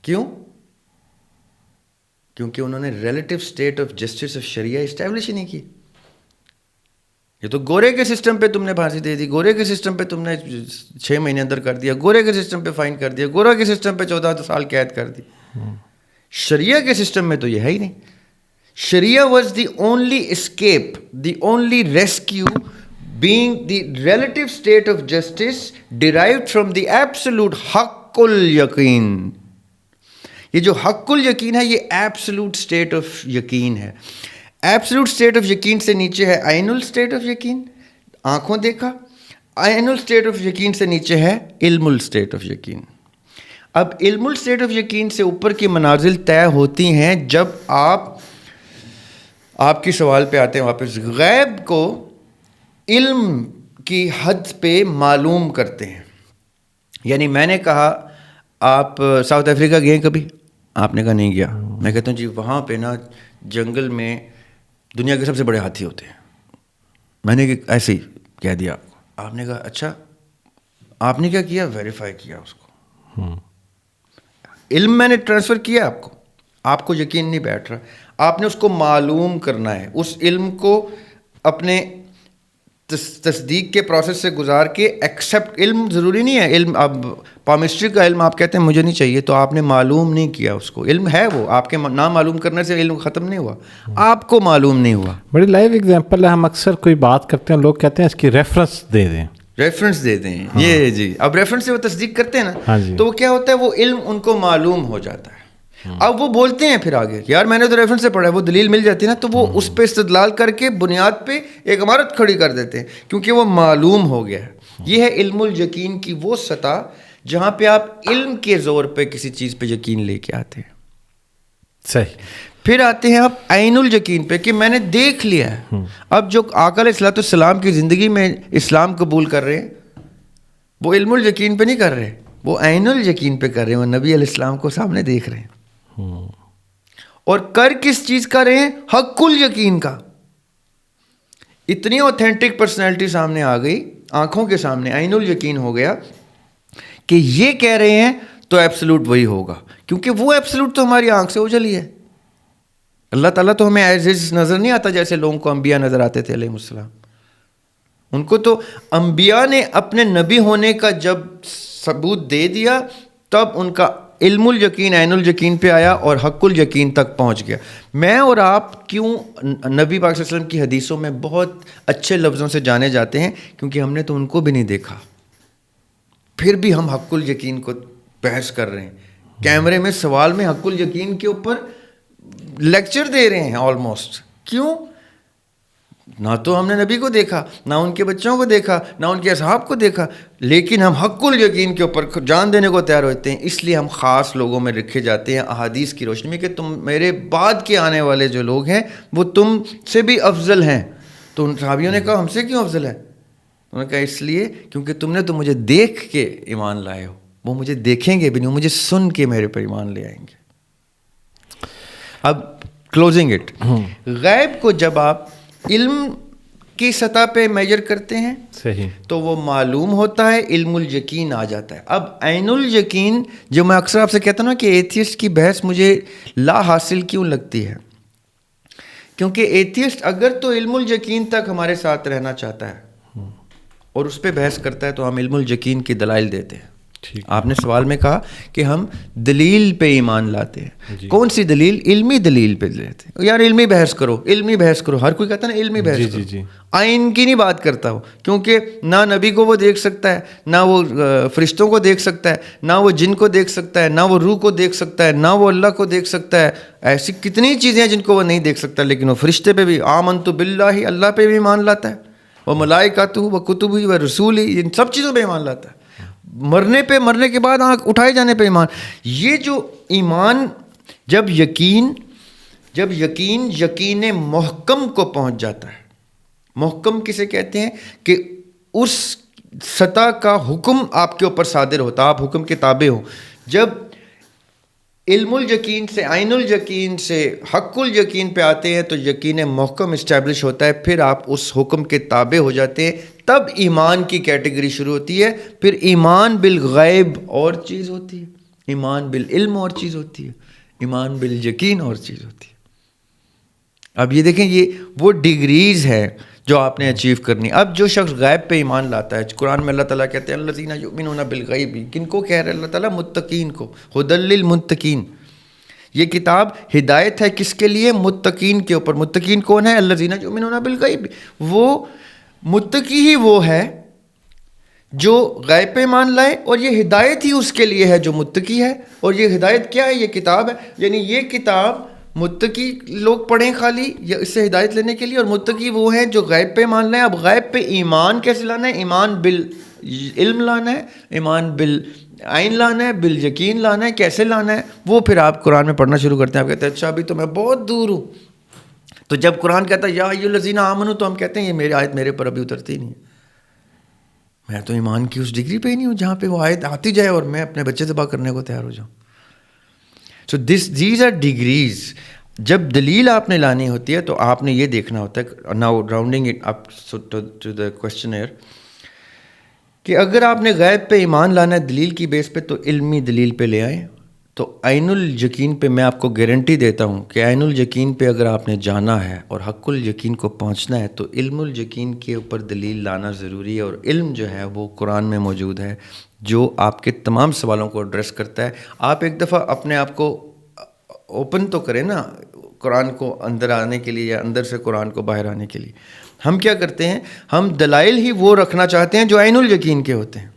کیوں؟ کیونکہ انہوں نے relative state of justice of شریعہ اسٹیبلش ہی نہیں کی. یہ تو گورے کے سسٹم پہ تم نے پھانسی دے دی، گورے کے سسٹم پہ تم نے 6 مہینے اندر کر دیا، گورے کے سسٹم پہ فائن کر دیا، گورے کے سسٹم پہ 14 سال قید کر دی. شریعہ کے سسٹم میں تو یہ ہے ہی نہیں. شریعہ was the only escape, the only rescue, being the relative state of justice derived from the absolute حق الیقین. یہ جو حق الیقین ہے، یہ ایبسلوٹ اسٹیٹ آف یقین ہے. ایبسلوٹ اسٹیٹ آف یقین سے نیچے ہے عین الاسٹیٹ آف یقین، آنکھوں دیکھا. عین الاسٹیٹ آف یقین سے نیچے ہے علم الاسٹیٹ آف یقین. اب علم الاسٹیٹ آف یقین سے اوپر کی منازل طے ہوتی ہیں جب آپ کی سوال پہ آتے ہیں واپس، غیب کو علم کی حد پہ معلوم کرتے ہیں. یعنی میں نے کہا آپ ساؤتھ افریقہ گئے کبھی؟ آپ نے کہا نہیں گیا. میں کہتا ہوں جی وہاں پہ نا جنگل میں دنیا کے سب سے بڑے ہاتھی ہوتے ہیں. میں نے ایسے ہی کہہ دیا آپ کو. آپ نے کہا اچھا، آپ نے کیا کیا؟ ویریفائی کیا اس کو. علم میں نے ٹرانسفر کیا آپ کو یقین نہیں بیٹھ رہا. آپ نے اس کو معلوم کرنا ہے. اس علم کو اپنے تصدیق کے پروسیس سے گزار کے ایکسیپٹ. علم ضروری نہیں ہے، علم اب پامسٹری کا علم آپ کہتے ہیں مجھے نہیں چاہیے، تو آپ نے معلوم نہیں کیا اس کو. علم ہے وہ، آپ کے نہ معلوم کرنے سے علم ختم نہیں ہوا، آپ کو معلوم نہیں ہوا. بڑی لائیو ایگزامپل ہے. ہم اکثر کوئی بات کرتے ہیں، لوگ کہتے ہیں اس کی ریفرنس دے دیں، ریفرنس دے دیں. یہ جی اب ریفرنس سے وہ تصدیق کرتے ہیں نا، تو وہ کیا ہوتا ہے، وہ علم ان کو معلوم ہو جاتا ہے. اب وہ بولتے ہیں پھر آگے یار میں نے تو ریفرنس سے پڑھا ہے، وہ دلیل مل جاتی ہے نا، تو وہ اس پہ استدلال کر کے بنیاد پہ ایک عمارت کھڑی کر دیتے ہیں، کیونکہ وہ معلوم ہو گیا ہے. یہ ہے علم الیقین کی وہ سطح جہاں پہ آپ علم کے زور پہ کسی چیز پہ یقین لے کے آتے ہیں. صحیح. پھر آتے ہیں آپ عین الیقین پہ کہ میں نے دیکھ لیا ہے. اب جو آقا علیہ الصلوۃ والسلام کی زندگی میں اسلام قبول کر رہے ہیں، وہ علم الیقین پہ نہیں کر رہے، وہ عین الیقین پہ کر رہے ہیں. وہ نبی علیہ السلام کو سامنے دیکھ رہے ہیں. اور کر کس چیز کا رہے ہیں؟ حق الیقین کا. اتنی اوتھینٹک پرسنالٹی سامنے آ گئی آنکھوں کے سامنے، عین الیقین ہو گیا کہ یہ کہہ رہے ہیں تو ایبسلوٹ وہی ہوگا، کیونکہ وہ ایبسلوٹ تو ہماری آنکھ سے اوجھلی ہے. اللہ تعالیٰ تو ہمیں ایز از نظر نہیں آتا جیسے لوگوں کو انبیاء نظر آتے تھے علیہ السلام. ان کو تو انبیاء نے اپنے نبی ہونے کا جب ثبوت دے دیا تب ان کا علم الیقین عین الیقین پہ آیا اور حق الیقین تک پہنچ گیا. میں اور آپ کیوں نبی پاک صلی اللہ علیہ وسلم کی حدیثوں میں بہت اچھے لفظوں سے جانے جاتے ہیں؟ کیونکہ ہم نے تو ان کو بھی نہیں دیکھا، پھر بھی ہم حق الیقین کو بحث کر رہے ہیں. کیمرے میں سوال میں حق الیقین کے اوپر لیکچر دے رہے ہیں آلموسٹ. کیوں؟ نہ تو ہم نے نبی کو دیکھا، نہ ان کے بچوں کو دیکھا، نہ ان کے اصحاب کو دیکھا، لیکن ہم حق الیقین کے اوپر جان دینے کو تیار ہوتے ہیں. اس لیے ہم خاص لوگوں میں رکھے جاتے ہیں احادیث کی روشنی میں کہ تم میرے بعد کے آنے والے جو لوگ ہیں وہ تم سے بھی افضل ہیں. تو ان صحابیوں نے کہا ہم سے کیوں افضل ہے؟ انہوں نے کہا اس لیے کیونکہ تم نے تو مجھے دیکھ کے ایمان لائے ہو، وہ مجھے دیکھیں گے بھی نہیں، وہ مجھے سن کے میرے پر ایمان لے آئیں گے. اب کلوزنگ اٹ، غیب کو جب آپ علم کی سطح پہ میجر کرتے ہیں صحیح تو وہ معلوم ہوتا ہے، علم الیقین آ جاتا ہے. اب عین الیقین جو میں اکثر آپ سے کہتا ہوں نا کہ ایتھیسٹ کی بحث مجھے لا حاصل کیوں لگتی ہے، کیونکہ ایتھیسٹ اگر تو علم الیقین تک ہمارے ساتھ رہنا چاہتا ہے اور اس پہ بحث کرتا ہے تو ہم علم الیقین کی دلائل دیتے ہیں. آپ نے سوال میں کہا کہ ہم دلیل پہ ایمان لاتے ہیں. کون سی دلیل؟ علمی دلیل پہ لیتے ہیں. یار علمی بحث کرو، علمی بحث کرو، ہر کوئی کہتا ہے نا علمی بحث کرو. آئین کی نہیں بات کرتا ہو، کیونکہ نہ نبی کو وہ دیکھ سکتا ہے، نہ وہ فرشتوں کو دیکھ سکتا ہے، نہ وہ جن کو دیکھ سکتا ہے، نہ وہ روح کو دیکھ سکتا ہے، نہ وہ اللہ کو دیکھ سکتا ہے. ایسی کتنی چیزیں ہیں جن کو وہ نہیں دیکھ سکتا، لیکن وہ فرشتے پہ بھی آمنت باللہ، اللہ پہ بھی ایمان لاتا ہے، وہ ملائکتہ و کتبہ و رسولہ، ان سب چیزوں پہ ایمان لاتا ہے. مرنے کے بعد آنکھ اٹھائے جانے پہ ایمان. یہ جو ایمان جب یقین محکم کو پہنچ جاتا ہے. محکم کسے کہتے ہیں؟ کہ اس سطح کا حکم آپ کے اوپر صادر ہوتا، آپ حکم کے تابع ہو. جب علم الیقین سے، عین الیقین سے حق الیقین پہ آتے ہیں تو یقین محکم اسٹیبلش ہوتا ہے، پھر آپ اس حکم کے تابع ہو جاتے ہیں. تب ایمان کی کیٹیگری شروع ہوتی ہے. پھر ایمان بالغیب اور چیز ہوتی ہے، ایمان بالعلم اور چیز ہوتی ہے، ایمان بالیقین اور چیز ہوتی ہے. اب یہ دیکھیں، یہ وہ ڈگریز ہے جو آپ نے اچیو کرنی. اب جو شخص غیب پہ ایمان لاتا ہے، قرآن میں اللہ تعالیٰ کہتے ہیں الذین یؤمنون بالغیب، کن کو کہہ رہے ہیں اللہ تعالیٰ؟ متقین کو. ھدی للمتقین، یہ کتاب ہدایت ہے کس کے لیے؟ متقین کے اوپر. متقین کون ہے؟ الذین یؤمنون بالغیب. وہ متقی ہی وہ ہے جو غیب پہ ایمان لائے، اور یہ ہدایت ہی اس کے لیے ہے جو متقی ہے. اور یہ ہدایت کیا ہے؟ یہ کتاب ہے. یعنی یہ کتاب متقی لوگ پڑھیں خالی یا اس سے ہدایت لینے کے لیے، اور متقی وہ ہیں جو غیب پہ ایمان لائیں. اب غیب پہ ایمان کیسے لانا ہے؟ ایمان بالعلم لانا ہے، ایمان بالعین لانا ہے، بالیقین لانا ہے. کیسے لانا ہے وہ پھر آپ قرآن میں پڑھنا شروع کرتے ہیں. آپ کہتے ہیں اچھا ابھی تو میں بہت دور ہوں. تو جب قرآن کہتا ہے یا ایھا الذین آمنوا، تو ہم کہتے ہیں یہ میری آیت میرے پر ابھی اترتی نہیں ہے، میں تو ایمان کی اس ڈگری پہ ہی نہیں ہوں جہاں پہ وہ آیت آتی جائے اور میں اپنے بچے ذبح کرنے کو تیار ہو جاؤں. So these are degrees. جب دلیل آپ نے لانی ہوتی ہے تو آپ نے یہ دیکھنا ہوتا ہے. Now rounding it up to the questionnaire, کہ اگر آپ نے غیب پہ ایمان لانا ہے دلیل کی بیس پہ، تو علمی دلیل پہ لے آئیں. تو عین الیقین پہ میں آپ کو گارنٹی دیتا ہوں کہ عین الیقین پہ اگر آپ نے جانا ہے اور حق الیقین کو پہنچنا ہے تو علم الیقین کے اوپر دلیل لانا ضروری ہے. اور علم جو ہے وہ قرآن میں موجود ہے جو آپ کے تمام سوالوں کو ایڈریس کرتا ہے. آپ ایک دفعہ اپنے آپ کو اوپن تو کریں نا قرآن کو اندر آنے کے لیے، یا اندر سے قرآن کو باہر آنے کے لیے. ہم کیا کرتے ہیں؟ ہم دلائل ہی وہ رکھنا چاہتے ہیں جو عین الیقین کے ہوتے ہیں.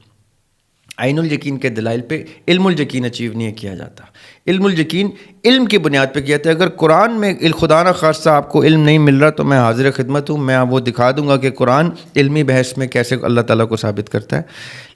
عین الیقین کے دلائل پہ علم الیقین اچیو نہیں کیا جاتا. علم الیقین علم کی بنیاد پہ کیا جاتا ہے. اگر قرآن میں خدا نہ خواستہ آپ کو علم نہیں مل رہا تو میں حاضر خدمت ہوں، میں وہ دکھا دوں گا کہ قرآن علمی بحث میں کیسے اللہ تعالیٰ کو ثابت کرتا ہے.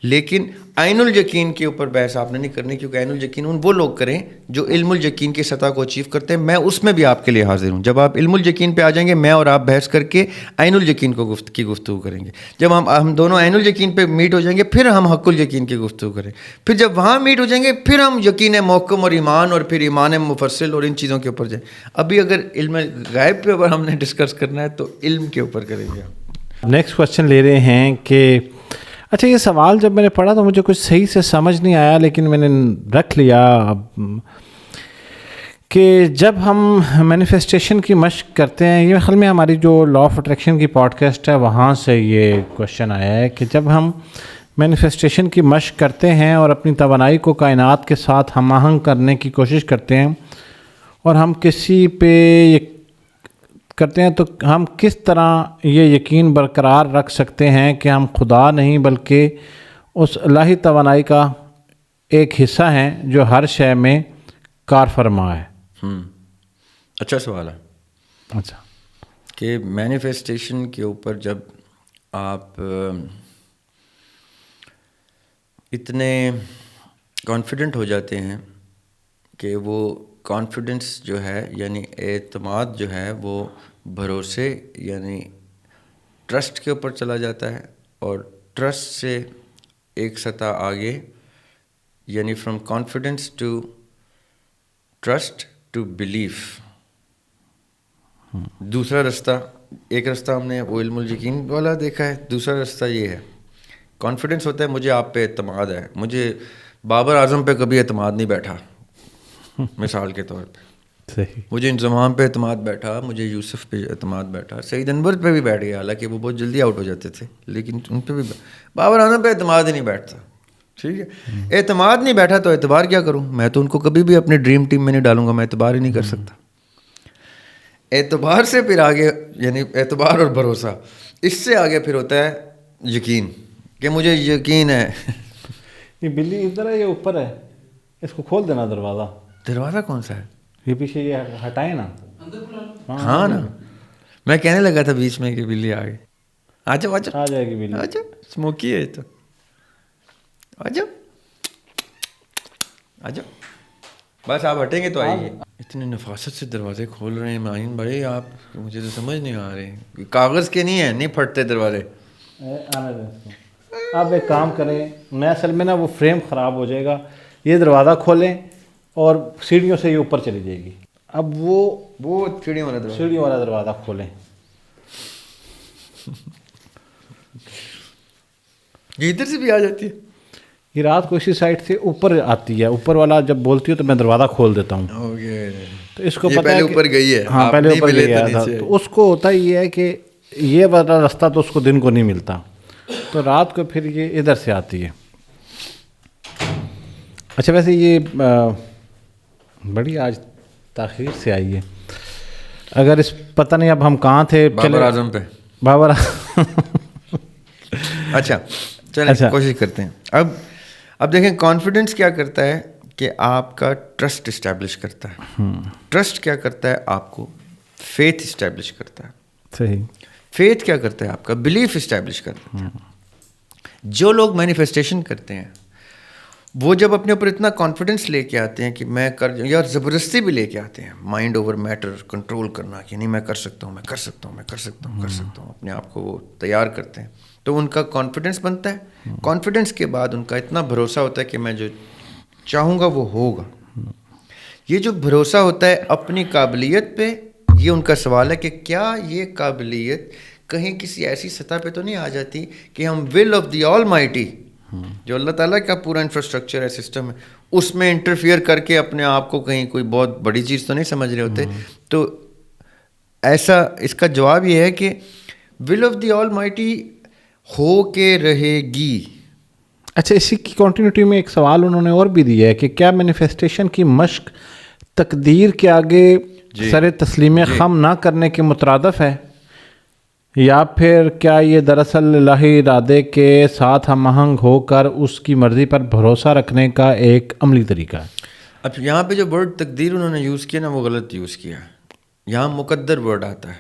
لیکن عین الیقین کے اوپر بحث آپ نے نہیں کرنی، کیونکہ عین الیقین وہ لوگ کریں جو علم الیقین کی سطح کو اچیو کرتے ہیں. میں اس میں بھی آپ کے لیے حاضر ہوں. جب آپ علم الیقین پہ آ جائیں گے، میں اور آپ بحث کر کے عین الیقین کو کی گفتگو کریں گے. جب ہم دونوں عین الیقین پہ میٹ ہو جائیں گے، پھر ہم حق الیقین کی گفتگو کریں. پھر جب وہاں میٹ ہو جائیں گے، پھر ہم یقین محکم اور ایمان، اور پھر ایمان مفصل اور ان چیزوں کے اوپر جائیں. ابھی اگر علم غیب پہ اگر ہم نے ڈسکس کرنا ہے تو علم کے اوپر کریں گے. نیکسٹ کوشچن لے رہے ہیں کہ اچھا یہ سوال جب میں نے پڑھا تو مجھے کچھ صحیح سے سمجھ نہیں آیا، لیکن میں نے رکھ لیا کہ جب ہم مینیفیسٹیشن کی مشق کرتے ہیں، یہ خیال میں ہماری جو لا آف اٹریکشن کی پوڈ کاسٹ ہے وہاں سے یہ کوشچن آیا ہے کہ جب ہم مینیفیسٹیشن کی مشق کرتے ہیں اور اپنی توانائی کو کائنات کے ساتھ ہم آہنگ کرنے کی کوشش کرتے ہیں، اور ہم کسی پہ کرتے ہیں، تو ہم کس طرح یہ یقین برقرار رکھ سکتے ہیں کہ ہم خدا نہیں بلکہ اس الہی توانائی کا ایک حصہ ہیں جو ہر شے میں کار فرما ہے؟ اچھا سوال ہے. اچھا، کہ مینیفیسٹیشن کے اوپر جب آپ اتنے کانفیڈنٹ ہو جاتے ہیں کہ وہ کانفیڈنس جو ہے، یعنی اعتماد جو ہے، وہ بھروسے یعنی ٹرسٹ کے اوپر چلا جاتا ہے، اور ٹرسٹ سے ایک سطح آگے، یعنی from confidence to trust to belief. دوسرا رستہ، ایک رستہ ہم نے وہ علم الیقین والا دیکھا ہے، دوسرا رستہ یہ ہے کانفیڈنس ہوتا ہے مجھے آپ پہ اعتماد ہے. مجھے بابر اعظم پہ کبھی اعتماد نہیں بیٹھا مثال کے طور پہ، صحیح. مجھے انضمام پہ اعتماد بیٹھا، مجھے یوسف پہ اعتماد بیٹھا، سعید انور پہ بھی بیٹھ گیا، حالانکہ وہ بہت جلدی آؤٹ ہو جاتے تھے، لیکن ان پہ بھی بابر اعظم پہ اعتماد ہی نہیں بیٹھتا. ٹھیک ہے، اعتماد نہیں بیٹھا تو اعتبار کیا کروں؟ میں تو ان کو کبھی بھی اپنی ڈریم ٹیم میں نہیں ڈالوں گا، میں اعتبار ہی نہیں کر سکتا. اعتبار سے پھر آگے، یعنی اعتبار اور بھروسہ، اس سے آگے پھر ہوتا ہے یقین، کہ مجھے یقین ہے. یہ بلی ادھر ہے، یہ اوپر ہے، اس کو کھول دینا دروازہ. دروازہ کون سا ہے؟ یہ پیچھے یہ ہٹائیں نا. ہاں نا، میں کہنے لگا تھا بیچ میں کہ بلی آ گئی. آ جاؤ آ جاؤ آ جائے گی بلی. آ جاؤ، اسموکی ہے تو آ جاؤ آ جاؤ، بس آپ ہٹیں گے تو آئیے. اتنے نفاست سے دروازے کھول رہے ہیں معین بھائی آپ، مجھے تو سمجھ نہیں آ رہے. کاغذ کے نہیں ہیں، نہیں پھٹتے دروازے. آنے دیں اس کو. آپ ایک کام کریں, میں اصل میں نا وہ فریم خراب ہو جائے گا, یہ دروازہ کھولیں اور سیڑھیوں سے یہ اوپر چلی جائے گی. اب وہ سیڑھیوں والا دروازہ کھولیں. یہ ادھر سے بھی آ جاتی ہے. یہ رات کو اسی سائڈ سے اوپر آتی ہے, اوپر والا جب بولتی ہے تو میں دروازہ کھول دیتا ہوں. تو اس کو پتہ ہے اوپر گئی ہے, ہاں پہلے اوپر گیا تھا. تو اس کو ہوتا یہ ہے کہ یہ والا راستہ تو اس کو دن کو نہیں ملتا, تو رات کو پھر یہ ادھر سے آتی ہے. اچھا ویسے یہ بڑی آج تاخیر سے آئی ہے. اگر اس پتہ نہیں اب ہم کہاں تھے, بابر اعظم پہ. بابر اچھا چلیں کوشش کرتے ہیں. اب دیکھیں کانفیڈنس کیا کرتا ہے کہ آپ کا ٹرسٹ اسٹیبلش کرتا ہے. ٹرسٹ کیا کرتا ہے, آپ کو فیتھ اسٹیبلش کرتا ہے. صحیح. فیتھ کیا کرتا ہے, آپ کا بلیف اسٹیبلش کرتا ہے. جو لوگ مینیفیسٹیشن کرتے ہیں وہ جب اپنے اوپر اتنا کانفیڈنس لے کے آتے ہیں کہ میں کر, یا زبردستی بھی لے کے آتے ہیں, مائنڈ اوور میٹر کنٹرول کرنا کہ نہیں میں کر سکتا ہوں, میں کر سکتا ہوں, میں کر سکتا ہوں, کر سکتا ہوں, اپنے آپ کو وہ تیار کرتے ہیں, تو ان کا کانفیڈنس بنتا ہے. کانفیڈنس کے بعد ان کا اتنا بھروسہ ہوتا ہے کہ میں جو چاہوں گا وہ ہوگا. یہ جو بھروسہ ہوتا ہے اپنی قابلیت پہ, یہ ان کا سوال ہے کہ کیا یہ قابلیت کہیں کسی ایسی سطح پہ تو نہیں آ جاتی کہ ہم will of the all mighty, جو اللہ تعالیٰ کا پورا انفراسٹرکچر ہے, سسٹم ہے, اس میں انٹرفیئر کر کے اپنے آپ کو کہیں کوئی بہت بڑی چیز تو نہیں سمجھ رہے ہوتے. تو ایسا اس کا جواب یہ ہے کہ will of the all mighty ہو کے رہے گی. اچھا اسی کی کنٹینیوٹی میں ایک سوال انہوں نے اور بھی دیا ہے کہ کیا مینیفیسٹیشن کی مشق تقدیر کے آگے سر تسلیم خم نہ کرنے کے مترادف ہے, یا پھر کیا یہ دراصل الہی ارادے کے ساتھ ہم آہنگ ہو کر اس کی مرضی پر بھروسہ رکھنے کا ایک عملی طریقہ ہے؟ اب یہاں پہ جو ورڈ تقدیر انہوں نے یوز کیا نا وہ غلط یوز کیا. یہاں مقدر ورڈ آتا ہے.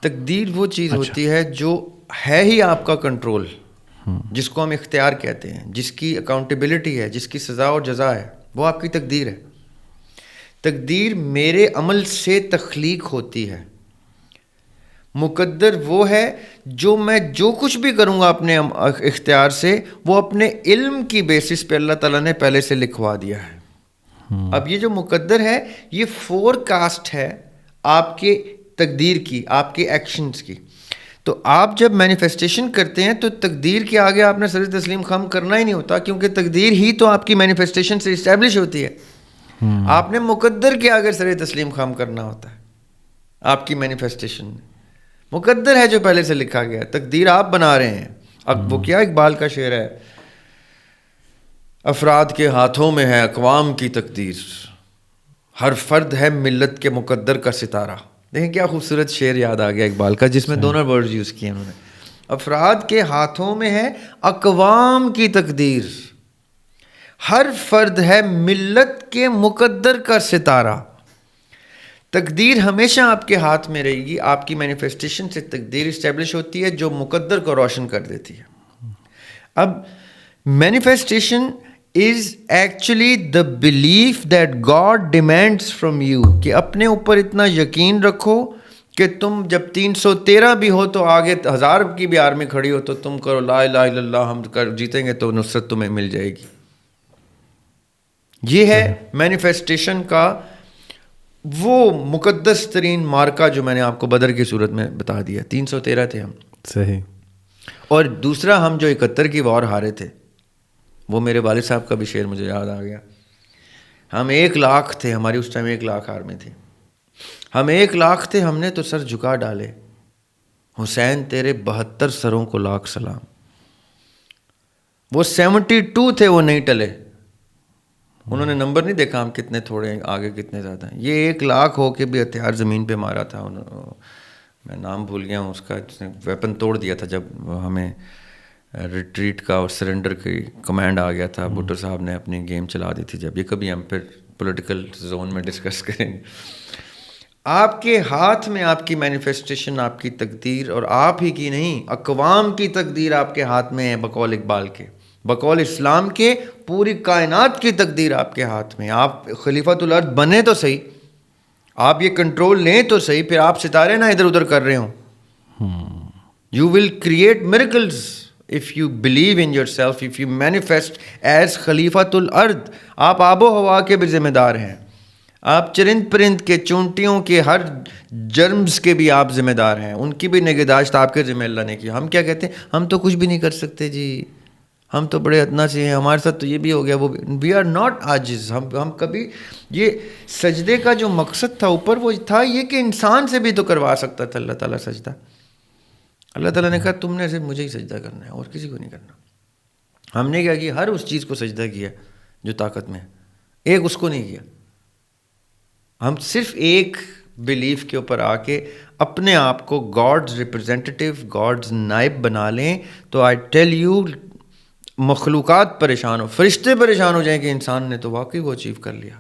تقدیر وہ چیز ہوتی ہے جو ہے ہی آپ کا کنٹرول, جس کو ہم اختیار کہتے ہیں, جس کی اکاؤنٹیبلٹی ہے, جس کی سزا اور جزا ہے, وہ آپ کی تقدیر ہے. تقدیر میرے عمل سے تخلیق ہوتی ہے. مقدر وہ ہے جو میں جو کچھ بھی کروں گا اپنے اختیار سے, وہ اپنے علم کی بیسس پہ اللہ تعالیٰ نے پہلے سے لکھوا دیا ہے. اب یہ جو مقدر ہے یہ فور کاسٹ ہے آپ کے تقدیر کی, آپ کے ایکشنز کی. تو آپ جب مینیفیسٹیشن کرتے ہیں تو تقدیر کے آگے آپ نے سر تسلیم خم کرنا ہی نہیں ہوتا, کیونکہ تقدیر ہی تو آپ کی مینیفیسٹیشن سے اسٹیبلش ہوتی ہے. آپ نے مقدر کے آگے سر تسلیم خم کرنا ہوتا ہے. آپ کی مینیفیسٹیشن میں مقدر ہے جو پہلے سے لکھا گیا ہے, تقدیر آپ بنا رہے ہیں. اب وہ کیا اقبال کا شعر ہے, افراد کے ہاتھوں میں ہے اقوام کی تقدیر, ہر فرد ہے ملت کے مقدر کا ستارہ. دیکھیں کیا خوبصورت شعر یاد آ گیا اقبال کا, جس میں دونوں ورڈز یوز کیے انہوں نے. افراد کے ہاتھوں میں ہے اقوام کی تقدیر, ہر فرد ہے ملت کے مقدر کا ستارہ. تقدیر ہمیشہ آپ کے ہاتھ میں رہے گی. آپ کی مینیفیسٹیشن سے تقدیر اسٹیبلش ہوتی ہے جو مقدر کو روشن کر دیتی ہے. اب manifestation is actually the belief that God demands from you, کہ اپنے اوپر اتنا یقین رکھو کہ تم جب 313 بھی ہو تو آگے 1000 کی بھی آرمی کھڑی ہو تو تم کرو لا الہ الا اللہ, ہم جیتیں گے تو نصرت تمہیں مل جائے گی. یہ ہے مینیفیسٹیشن کا وہ مقدس ترین مارکا جو میں نے آپ کو بدر کی صورت میں بتا دیا. 313 تھے ہم. صحیح. اور دوسرا ہم جو 71 کی وار ہارے تھے, وہ میرے والد صاحب کا بھی شعر مجھے یاد آ گیا. ہم 1,00,000 تھے, ہماری اس ٹائم 1,00,000 آرمی تھی. ہم 1,00,000 تھے, ہم نے تو سر جھکا ڈالے. حسین تیرے 72 سروں کو لاکھ سلام. وہ 72 تھے, وہ نہیں ٹلے. انہوں نے نمبر نہیں دیکھا ہم کتنے تھوڑے ہیں آگے کتنے زیادہ ہیں. یہ 1,00,000 ہو کے بھی ہتھیار زمین پہ مارا تھا. میں نام بھول گیا ہوں اس کا, جس نے ویپن توڑ دیا تھا جب ہمیں ریٹریٹ کا اور سرنڈر کی کمانڈ آ گیا تھا. بھٹو صاحب نے اپنی گیم چلا دی تھی جب. یہ کبھی ہم پھر پولیٹیکل زون میں ڈسکس کریں گے. آپ کے ہاتھ میں آپ کی مینیفیسٹیشن, آپ کی تقدیر, اور آپ ہی کی نہیں اقوام کی تقدیر آپ کے ہاتھ میں ہے. بقول اقبال کے, بقول اسلام کے, پوری کائنات کی تقدیر آپ کے ہاتھ میں. آپ خلیفۃ الارض بنے تو صحیح, آپ یہ کنٹرول لیں تو صحیح, پھر آپ ستارے نہ ادھر ادھر کر رہے ہوں. You will create miracles if you believe in yourself, if you manifest as Khalifatul Ard. آپ آب و ہوا کے بھی ذمہ دار ہیں, آپ چرند پرند کے, چونٹیوں کے, ہر جرمز کے بھی آپ ذمہ دار ہیں, ان کی بھی نگہداشت آپ کے ذمہ اللہ نے کی. ہم کیا کہتے ہیں, ہم تو کچھ بھی نہیں کر سکتے جی, ہم تو بڑے ادنا سے ہیں, ہمارے ساتھ تو یہ بھی ہو گیا وہ بھی. وی آر ناٹ عاجز. ہم کبھی, یہ سجدے کا جو مقصد تھا اوپر وہ تھا یہ کہ انسان سے بھی تو کروا سکتا تھا اللہ تعالیٰ سجدہ. اللہ تعالیٰ نے کہا تم نے صرف مجھے ہی سجدہ کرنا ہے اور کسی کو نہیں کرنا. ہم نے کیا کیا, ہر اس چیز کو سجدہ کیا جو طاقت میں ہے, ایک اس کو نہیں کیا. ہم صرف ایک بلیف کے اوپر آ کے اپنے آپ کو گاڈز ریپرزینٹیو, گاڈز نائب بنا لیں تو آئی ٹیل یو مخلوقات پریشان ہو, فرشتے پریشان ہو جائیں کہ انسان نے تو واقعی وہ اچیو کر لیا.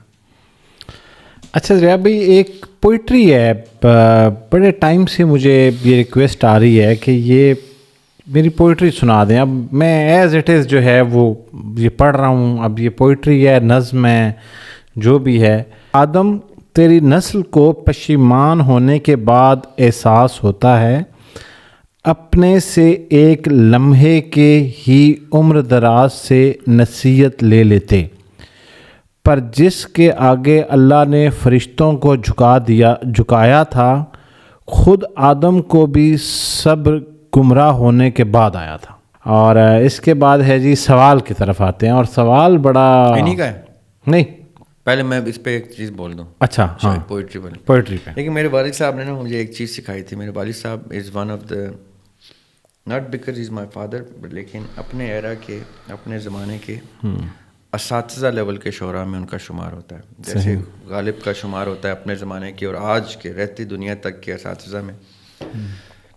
اچھا ریاض بھائی, ایک پوئٹری ہے, بڑے ٹائم سے مجھے یہ ریکویسٹ آ رہی ہے کہ یہ میری پوئٹری سنا دیں. اب میں ایز اٹ از جو ہے وہ یہ پڑھ رہا ہوں. اب یہ پوئٹری ہے, نظم ہے, جو بھی ہے. آدم تیری نسل کو پشیمان ہونے کے بعد احساس ہوتا ہے, اپنے سے ایک لمحے کے ہی عمر دراز سے نصیحت لے لیتے, پر جس کے آگے اللہ نے فرشتوں کو جھکایا تھا, خود آدم کو بھی صبر گمراہ ہونے کے بعد آیا تھا. اور اس کے بعد ہے جی سوال کی طرف آتے ہیں, اور سوال بڑا انہیں کا ہے. نہیں, پہلے میں اس پہ ایک چیز بول دوں. اچھا ہاں, پوئٹری پہ. لیکن میرے والد صاحب نے نا مجھے ایک چیز سکھائی تھی. میرے والد صاحب is one of the, not because is my father, لیکن اپنے ایرا کے, اپنے زمانے کے اساتذہ لیول کے شعراء میں ان کا شمار ہوتا ہے. جیسے غالب کا شمار ہوتا ہے اپنے زمانے کے اور آج کے رہتی دنیا تک کے اساتذہ میں.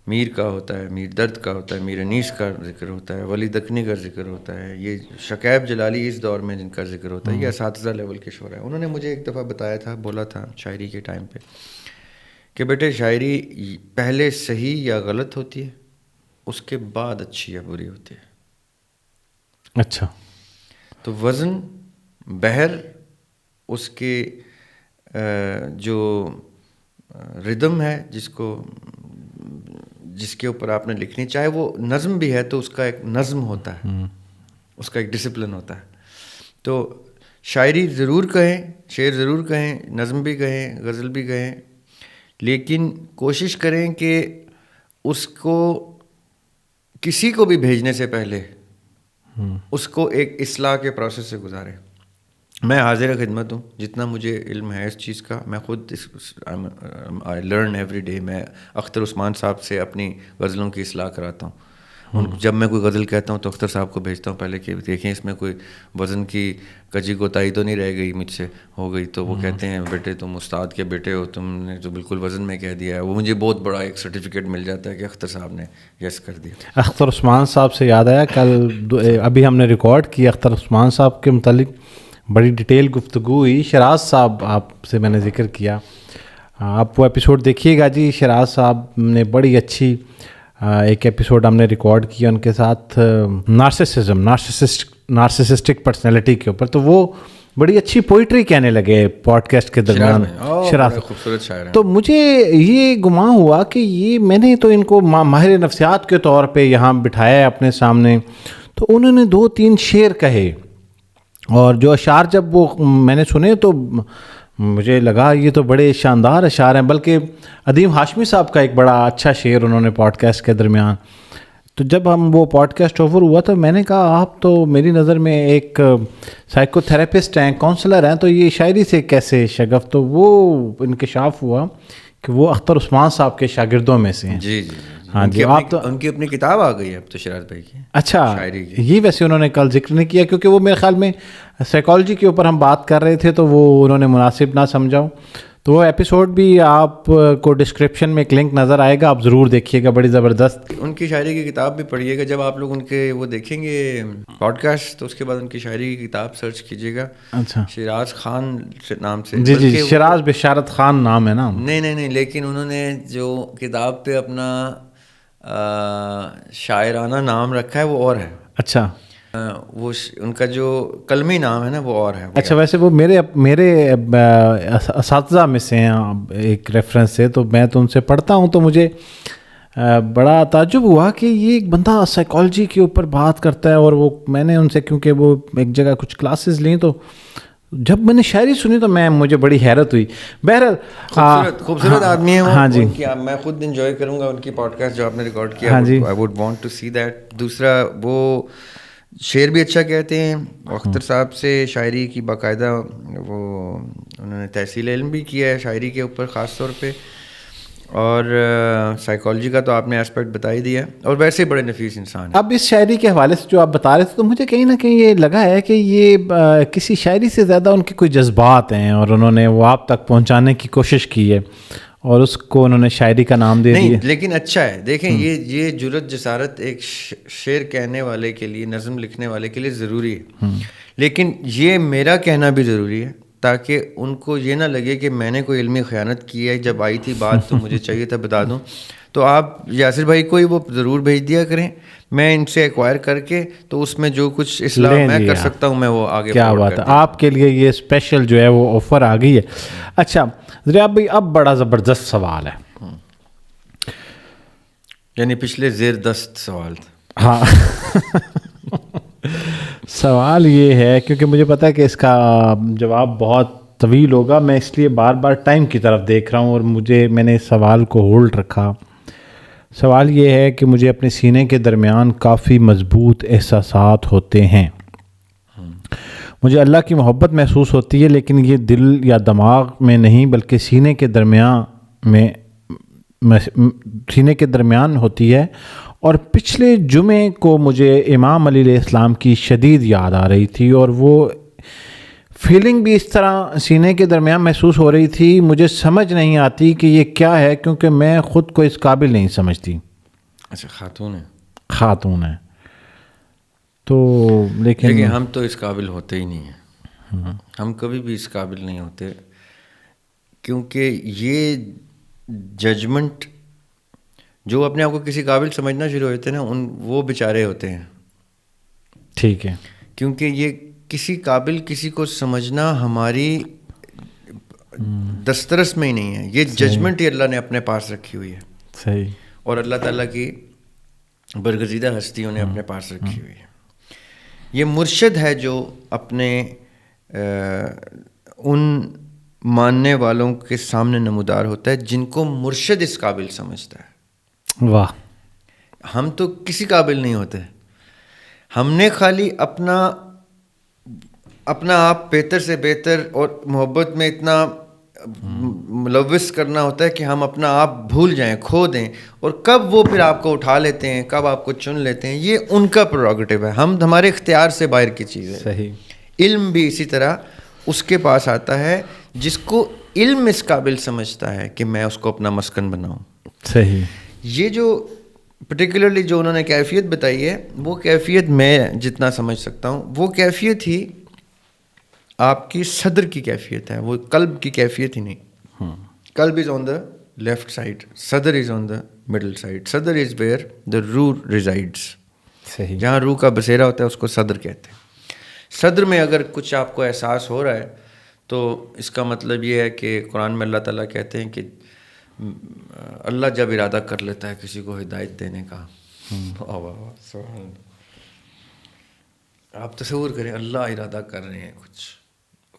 میر کا ہوتا ہے, میر درد کا ہوتا ہے, میر انیس کا ذکر ہوتا ہے, ولی دکنی کا ذکر ہوتا ہے, یہ شکیب جلالی اس دور میں جن کا ذکر ہوتا ہے, یہ اساتذہ لیول کے شعراء ہیں. انہوں نے مجھے ایک دفعہ بتایا تھا, بولا تھا شاعری کے ٹائم پہ کہ بیٹے شاعری پہلے صحیح یا غلط ہوتی ہے, اس کے بعد اچھی یا بری ہوتی ہے. اچھا, تو وزن, بحر, اس کے جو ردم ہے جس کے اوپر آپ نے لکھنی, چاہے وہ نظم بھی ہے تو اس کا ایک نظم ہوتا ہے, اس کا ایک ڈسپلن ہوتا ہے. تو شاعری ضرور کہیں, شعر ضرور کہیں, نظم بھی کہیں, غزل بھی کہیں, لیکن کوشش کریں کہ اس کو کسی کو بھی بھیجنے سے پہلے اس کو ایک اصلاح کے پروسیس سے گزاریں. میں حاضر خدمت ہوں, جتنا مجھے علم ہے اس چیز کا, میں خود آئی لرن ایوری ڈے. میں اختر عثمان صاحب سے اپنی غزلوں کی اصلاح کراتا ہوں. جب میں کوئی غزل کہتا ہوں تو اختر صاحب کو بھیجتا ہوں پہلے کہ دیکھیں اس میں کوئی وزن کی کجی کوتاہی تو نہیں رہ گئی, مجھ سے ہو گئی. تو وہ کہتے ہیں بیٹے تم استاد کے بیٹے ہو, تم نے تو بالکل وزن میں کہہ دیا ہے. وہ مجھے بہت بڑا ایک سرٹیفکیٹ مل جاتا ہے کہ اختر صاحب نے یس کر دیا. اختر عثمان صاحب سے یاد آیا, کل ابھی ہم نے ریکارڈ کی اختر عثمان صاحب کے متعلق بڑی ڈیٹیل گفتگو ہوئی. شراز صاحب آپ سے میں نے ذکر کیا, آپ وہ ایپیسوڈ دیکھیے گا جی. شراز صاحب نے بڑی اچھی ایک ایپیسوڈ ہم نے ریکارڈ کیا ان کے ساتھ نارسسسٹک پرسنالٹی کے اوپر. تو وہ بڑی اچھی پوئٹری کہنے لگے پوڈ کاسٹ کے درمیان. شراز خوبصورت شاعر ہیں. تو مجھے یہ گمان ہوا کہ یہ میں نے تو ان کو ماہر نفسیات کے طور پہ یہاں بٹھایا ہے اپنے سامنے, تو انہوں نے 2-3 شعر کہے, اور جو اشعار جب وہ میں نے سنے تو مجھے لگا یہ تو بڑے شاندار اشعار ہیں. بلکہ عدیم ہاشمی صاحب کا ایک بڑا اچھا شعر انہوں نے پوڈ کاسٹ کے درمیان. تو جب ہم وہ پوڈ کاسٹ اوور ہوا تو میں نے کہا آپ تو میری نظر میں ایک سائیکو تھراپسٹ ہیں, کاؤنسلر ہیں, تو یہ شاعری سے کیسے شغف؟ تو وہ انکشاف ہوا کہ وہ اختر عثمان صاحب کے شاگردوں میں سے ہیں. جی جی ہاں جی, آپ تو ان کی اپنی کتاب آ گئی ہے اب تو شراز بھائی کی. اچھا, شاعری کی. یہ ویسے انہوں نے کل ذکر نہیں کیا کیونکہ وہ میرے خیال میں سائیکالوجی کے اوپر ہم بات کر رہے تھے تو وہ انہوں نے مناسب نہ سمجھا. تو وہ ایپیسوڈ بھی آپ کو ڈسکرپشن میں ایک لنک نظر آئے گا, آپ ضرور دیکھیے گا, بڑی زبردست. ان کی شاعری کی کتاب بھی پڑھیے گا. جب آپ لوگ ان کے وہ دیکھیں گے پوڈ کاسٹ تو اس کے بعد ان کی شاعری کی کتاب سرچ کیجیے گا. اچھا, شراز خان نام سے. جی جی, شراز بشارت خان نام ہے نا. نہیں, لیکن انہوں نے جو کتاب پہ اپنا شاعرانہ نام رکھا ہے وہ اور ہے. اچھا, وہ ان کا جو قلمی نام ہے نا وہ اور ہے. اچھا, ویسے وہ میرے اساتذہ میں سے ہیں ایک ریفرنس سے, تو میں تو ان سے پڑھتا ہوں, تو مجھے بڑا تعجب ہوا کہ یہ ایک بندہ سائیکالوجی کے اوپر بات کرتا ہے، اور وہ میں نے ان سے کیونکہ وہ ایک جگہ کچھ کلاسز لیں تو جب میں نے شاعری سنی تو مجھے بڑی حیرت ہوئی. بہرحال خوبصورت آدمی ہے وہ. ہاں جی، میں خود انجوائے کروں گا ان کی پوڈ کاسٹ جو آپ نے ریکارڈ کیا. ہاں جی، I would want to see that. دوسرا وہ شعر بھی اچھا کہتے ہیں. اختر صاحب سے شاعری کی باقاعدہ وہ انہوں نے تحصیل علم بھی کیا ہے شاعری کے اوپر خاص طور پہ. اور سائیکالوجی کا تو آپ نے اسپیکٹ بتا ہی دیا. اور ویسے بڑے نفیس انسان ہیں. اب اس شاعری کے حوالے سے جو آپ بتا رہے تھے تو مجھے کہیں نہ کہیں یہ لگا ہے کہ یہ کسی شاعری سے زیادہ ان کے کوئی جذبات ہیں، اور انہوں نے وہ آپ تک پہنچانے کی کوشش کی ہے اور اس کو انہوں نے شاعری کا نام دے دیا. نہیں لیکن اچھا ہے. دیکھیں یہ جرأت جسارت ایک شعر کہنے والے کے لیے، نظم لکھنے والے کے لیے ضروری ہے. لیکن یہ میرا کہنا بھی ضروری ہے تاکہ ان کو یہ نہ لگے کہ میں نے کوئی علمی خیانت کی ہے. جب آئی تھی بات تو مجھے چاہیے تھا بتا دوں. تو آپ یاسر بھائی کو ہی وہ ضرور بھیج دیا کریں. میں ان سے ایکوائر کر کے تو اس میں جو کچھ اصلاح میں کر سکتا ہوں میں وہ آگے. کیا بات ہے، آپ کے لیے یہ اسپیشل جو ہے وہ آفر آ گئی ہے. اچھا ریاض بھائی، اب بڑا زبردست سوال ہے. یعنی پچھلے زیر دست سوال تھا. ہاں سوال یہ ہے کیونکہ مجھے پتا ہے کہ اس کا جواب بہت طویل ہوگا، میں اس لیے بار بار ٹائم کی طرف دیکھ رہا ہوں اور میں نے سوال کو ہولڈ رکھا. سوال یہ ہے کہ مجھے اپنے سینے کے درمیان کافی مضبوط احساسات ہوتے ہیں. مجھے اللہ کی محبت محسوس ہوتی ہے، لیکن یہ دل یا دماغ میں نہیں بلکہ سینے کے درمیان ہوتی ہے. اور پچھلے جمعے کو مجھے امام علی علیہ السلام کی شدید یاد آ رہی تھی، اور وہ فیلنگ بھی اس طرح سینے کے درمیان محسوس ہو رہی تھی. مجھے سمجھ نہیں آتی کہ یہ کیا ہے، کیونکہ میں خود کو اس قابل نہیں سمجھتی. اچھا خاتون ہے تو لیکن ہم تو اس قابل ہوتے ہی نہیں ہیں. ہم کبھی بھی اس قابل نہیں ہوتے، کیونکہ یہ ججمنٹ جو اپنے آپ کو کسی قابل سمجھنا شروع ہوتے ہیں نا، وہ بیچارے ہوتے ہیں. ٹھیک ہے، کیونکہ یہ کسی قابل کسی کو سمجھنا ہماری دسترس میں ہی نہیں ہے. یہ ججمنٹ ہی اللہ نے اپنے پاس رکھی ہوئی ہے. صحیح. اور اللہ تعالیٰ کی برگزیدہ ہستیوں نے اپنے پاس رکھی ہوئی ہے. یہ مرشد ہے جو اپنے ان ماننے والوں کے سامنے نمودار ہوتا ہے جن کو مرشد اس قابل سمجھتا ہے. واہ. ہم تو کسی قابل نہیں ہوتے. ہم نے خالی اپنا آپ بہتر سے بہتر اور محبت میں اتنا ملوث کرنا ہوتا ہے کہ ہم اپنا آپ بھول جائیں، کھو دیں، اور کب وہ پھر آپ کو اٹھا لیتے ہیں، کب آپ کو چن لیتے ہیں، یہ ان کا پروگیٹو ہے. ہمارے اختیار سے باہر کی چیز ہے. صحیح. علم بھی اسی طرح اس کے پاس آتا ہے جس کو علم اس قابل سمجھتا ہے کہ میں اس کو اپنا مسکن بناؤں. صحیح. یہ جو پرٹیکولرلی جو انہوں نے کیفیت بتائی ہے، وہ کیفیت میں جتنا سمجھ سکتا ہوں وہ کیفیت ہی آپ کی صدر کی کیفیت ہے، وہ قلب کی کیفیت ہی نہیں. قلب از آن دا لیفٹ سائڈ، صدر از آن دا مڈل سائڈ. صدر از ویئر دا روح ریزائڈس. صحیح. جہاں روح کا بسیرا ہوتا ہے اس کو صدر کہتے ہیں. صدر میں اگر کچھ آپ کو احساس ہو رہا ہے تو اس کا مطلب یہ ہے کہ قرآن میں اللہ تعالیٰ کہتے ہیں کہ اللہ جب ارادہ کر لیتا ہے کسی کو ہدایت دینے کا. آپ تصور کریں اللہ ارادہ کر رہے ہیں کچھ،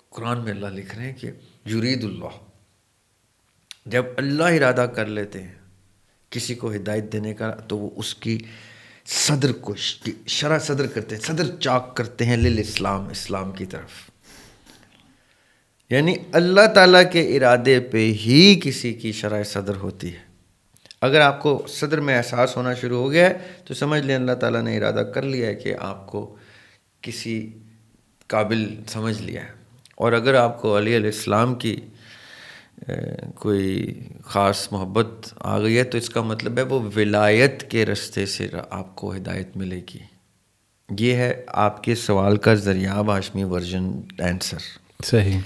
قرآن میں اللہ لکھ رہے ہیں کہ یرید اللہ. جب اللہ ارادہ کر لیتے ہیں کسی کو ہدایت دینے کا تو وہ اس کی صدر کو شرح صدر کرتے ہیں، صدر چاک کرتے ہیں للاسلام، اسلام کی طرف. یعنی اللہ تعالیٰ کے ارادے پہ ہی کسی کی شرح صدر ہوتی ہے. اگر آپ کو صدر میں احساس ہونا شروع ہو گیا ہے تو سمجھ لیں اللہ تعالیٰ نے ارادہ کر لیا ہے کہ آپ کو کسی قابل سمجھ لیا ہے. اور اگر آپ کو علی علیہ السلام کی کوئی خاص محبت آ گئی ہے تو اس کا مطلب ہے وہ ولایت کے رستے سے آپ کو ہدایت ملے گی. یہ ہے آپ کے سوال کا ذریعہ ہاشمی ورژن آنسر. صحیح.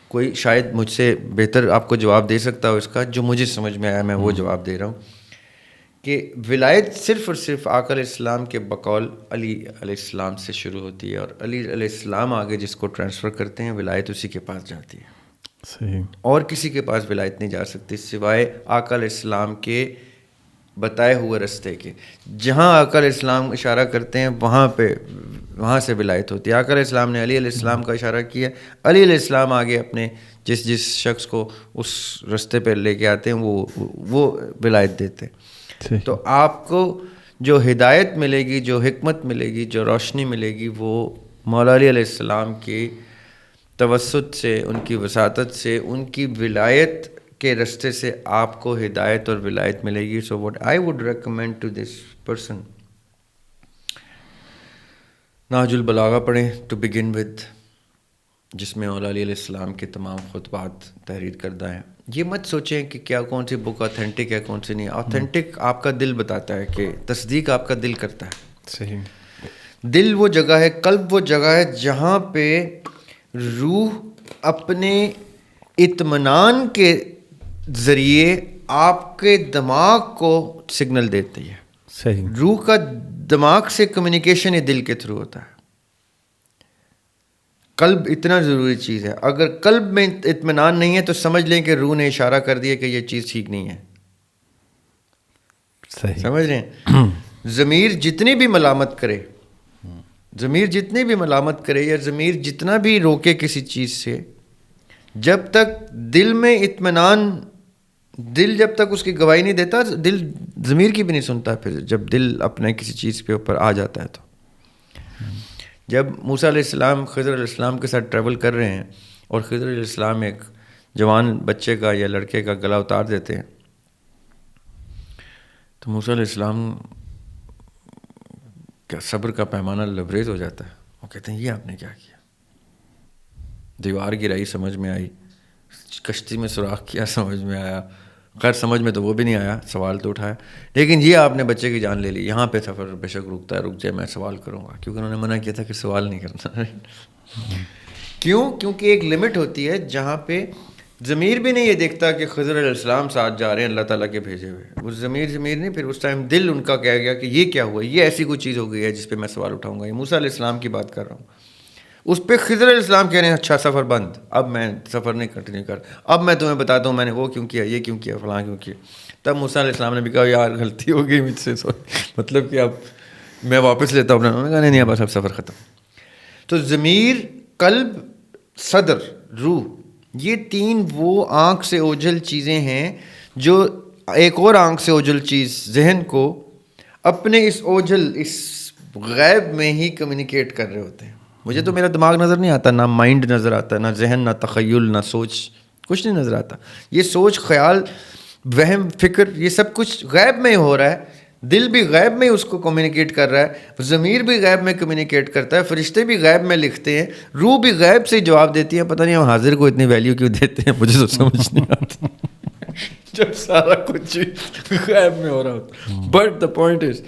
کوئی شاید مجھ سے بہتر آپ کو جواب دے سکتا ہو اس کا. جو مجھے سمجھ میں آیا میں وہ جواب دے رہا ہوں کہ ولایت صرف اور صرف آقا علیہ السلام کے بقول علی علیہ السلام سے شروع ہوتی ہے، اور علی علیہ السلام آگے جس کو ٹرانسفر کرتے ہیں ولایت اسی کے پاس جاتی ہے. صحیح. اور کسی کے پاس ولایت نہیں جا سکتی سوائے آقا علیہ السلام کے بتائے ہوئے رستے کے. جہاں آقا علیہ السلام اشارہ کرتے ہیں وہاں سے ولایت ہوتی ہے. آقا علیہ السلام نے علی علیہ السلام کا اشارہ کیا, علی علیہ السلام آگے اپنے جس شخص کو اس رستے پہ لے کے آتے ہیں وہ ولایت دیتے ہیں. تو آپ کو جو ہدایت ملے گی, جو حکمت ملے گی, جو روشنی ملے گی, وہ مولا علی علیہ السلام کی توسط سے, ان کی وساطت سے, ان کی ولایت کے رستے سے آپ کو ہدایت اور ولایت ملے گی. So what I would recommend to this person, نہج البلاغہ پڑھیں ٹو بگن ود, جس میں مولا علی علیہ السلام کے تمام خطبات تحریر کردہ ہیں. یہ مت سوچیں کہ کیا کون سی بک آتھینٹک ہے کون سی نہیں. آتھینٹک آپ کا دل بتاتا ہے, کہ تصدیق آپ کا دل کرتا ہے. صحیح. دل وہ جگہ ہے, قلب وہ جگہ ہے جہاں پہ روح اپنے اطمینان کے ذریعے آپ کے دماغ کو سگنل دیتی ہے. صحیح. روح کا دماغ سے کمیونیکیشن یہ دل کے تھرو ہوتا ہے. قلب اتنا ضروری چیز ہے. اگر قلب میں اطمینان نہیں ہے تو سمجھ لیں کہ روح نے اشارہ کر دیا کہ یہ چیز ٹھیک نہیں ہے. صحیح. سمجھ رہے ہیں. ضمیر جتنی بھی ملامت کرے, ضمیر جتنی بھی ملامت کرے, یا ضمیر جتنا بھی روکے کسی چیز سے, جب تک دل میں اطمینان, دل جب تک اس کی گواہی نہیں دیتا, دل ضمیر کی بھی نہیں سنتا. پھر جب دل اپنے کسی چیز کے اوپر آ جاتا ہے تو جب موسیٰ علیہ السلام خضر علیہ السلام کے ساتھ ٹریول کر رہے ہیں اور خضر علیہ السلام ایک جوان بچے کا یا لڑکے کا گلا اتار دیتے ہیں, تو موسیٰ علیہ السلام کا صبر کا پیمانہ لبریز ہو جاتا ہے. وہ کہتے ہیں یہ آپ نے کیا کیا؟ دیوار گرائی سمجھ میں آئی, کشتی میں سوراخ کیا سمجھ میں آیا, خیر سمجھ میں تو وہ بھی نہیں آیا, سوال تو اٹھایا, لیکن یہ آپ نے بچے کی جان لے لی. یہاں پہ سفر بے شک رکتا ہے, رک جائے, میں سوال کروں گا, کیونکہ انہوں نے منع کیا تھا کہ سوال نہیں کرنا. کیونکہ ایک لمٹ ہوتی ہے جہاں پہ ضمیر بھی نہیں یہ دیکھتا کہ خضر علیہ السلام ساتھ جا رہے ہیں اللہ تعالیٰ کے بھیجے ہوئے. وہ ضمیر نہیں, پھر اس ٹائم دل ان کا کہہ گیا کہ یہ کیا ہوا, یہ ایسی کوئی چیز ہو گئی ہے جس پہ میں سوال اٹھاؤں گا. یہ موسیٰ علیہ السلام کی بات کر رہا ہوں. اس پہ خضر علیہ السلام کہہ رہے ہیں اچھا سفر بند, اب میں سفر نہیں کنٹینیو کر, اب میں تمہیں بتاتا ہوں میں نے وہ کیوں کیا, یہ کیوں کیا, فلاں کیوں کیا. تب موسیٰ علیہ السلام نے بھی کہا یار غلطی ہو گئی مجھ سے, مطلب کہ اب میں واپس لیتا ہوں. انہوں نے کہا نہیں بس اب سفر ختم. تو ضمیر, قلب, صدر, روح, یہ تین وہ آنکھ سے اوجھل چیزیں ہیں جو ایک اور آنکھ سے اوجھل چیز ذہن کو اپنے اس اوجھل, اس غیب میں ہی کمیونیکیٹ کر رہے ہوتے ہیں. مجھے تو میرا دماغ نظر نہیں آتا, نہ مائنڈ نظر آتا, نہ ذہن, نہ تخیل, نہ سوچ, کچھ نہیں نظر آتا. یہ سوچ, خیال, وہم, فکر, یہ سب کچھ غیب میں ہی ہو رہا ہے. دل بھی غیب میں اس کو کمیونیکیٹ کر رہا ہے, ضمیر بھی غیب میں کمیونیکیٹ کرتا ہے, فرشتے بھی غیب میں لکھتے ہیں, روح بھی غیب سے جواب دیتی ہے. پتہ نہیں ہم حاضر کو اتنی ویلیو کیوں دیتے ہیں, مجھے تو سمجھ نہیں آتا جب سارا کچھ غیب میں ہو رہا ہوتا. بٹ دا پوائنٹ از,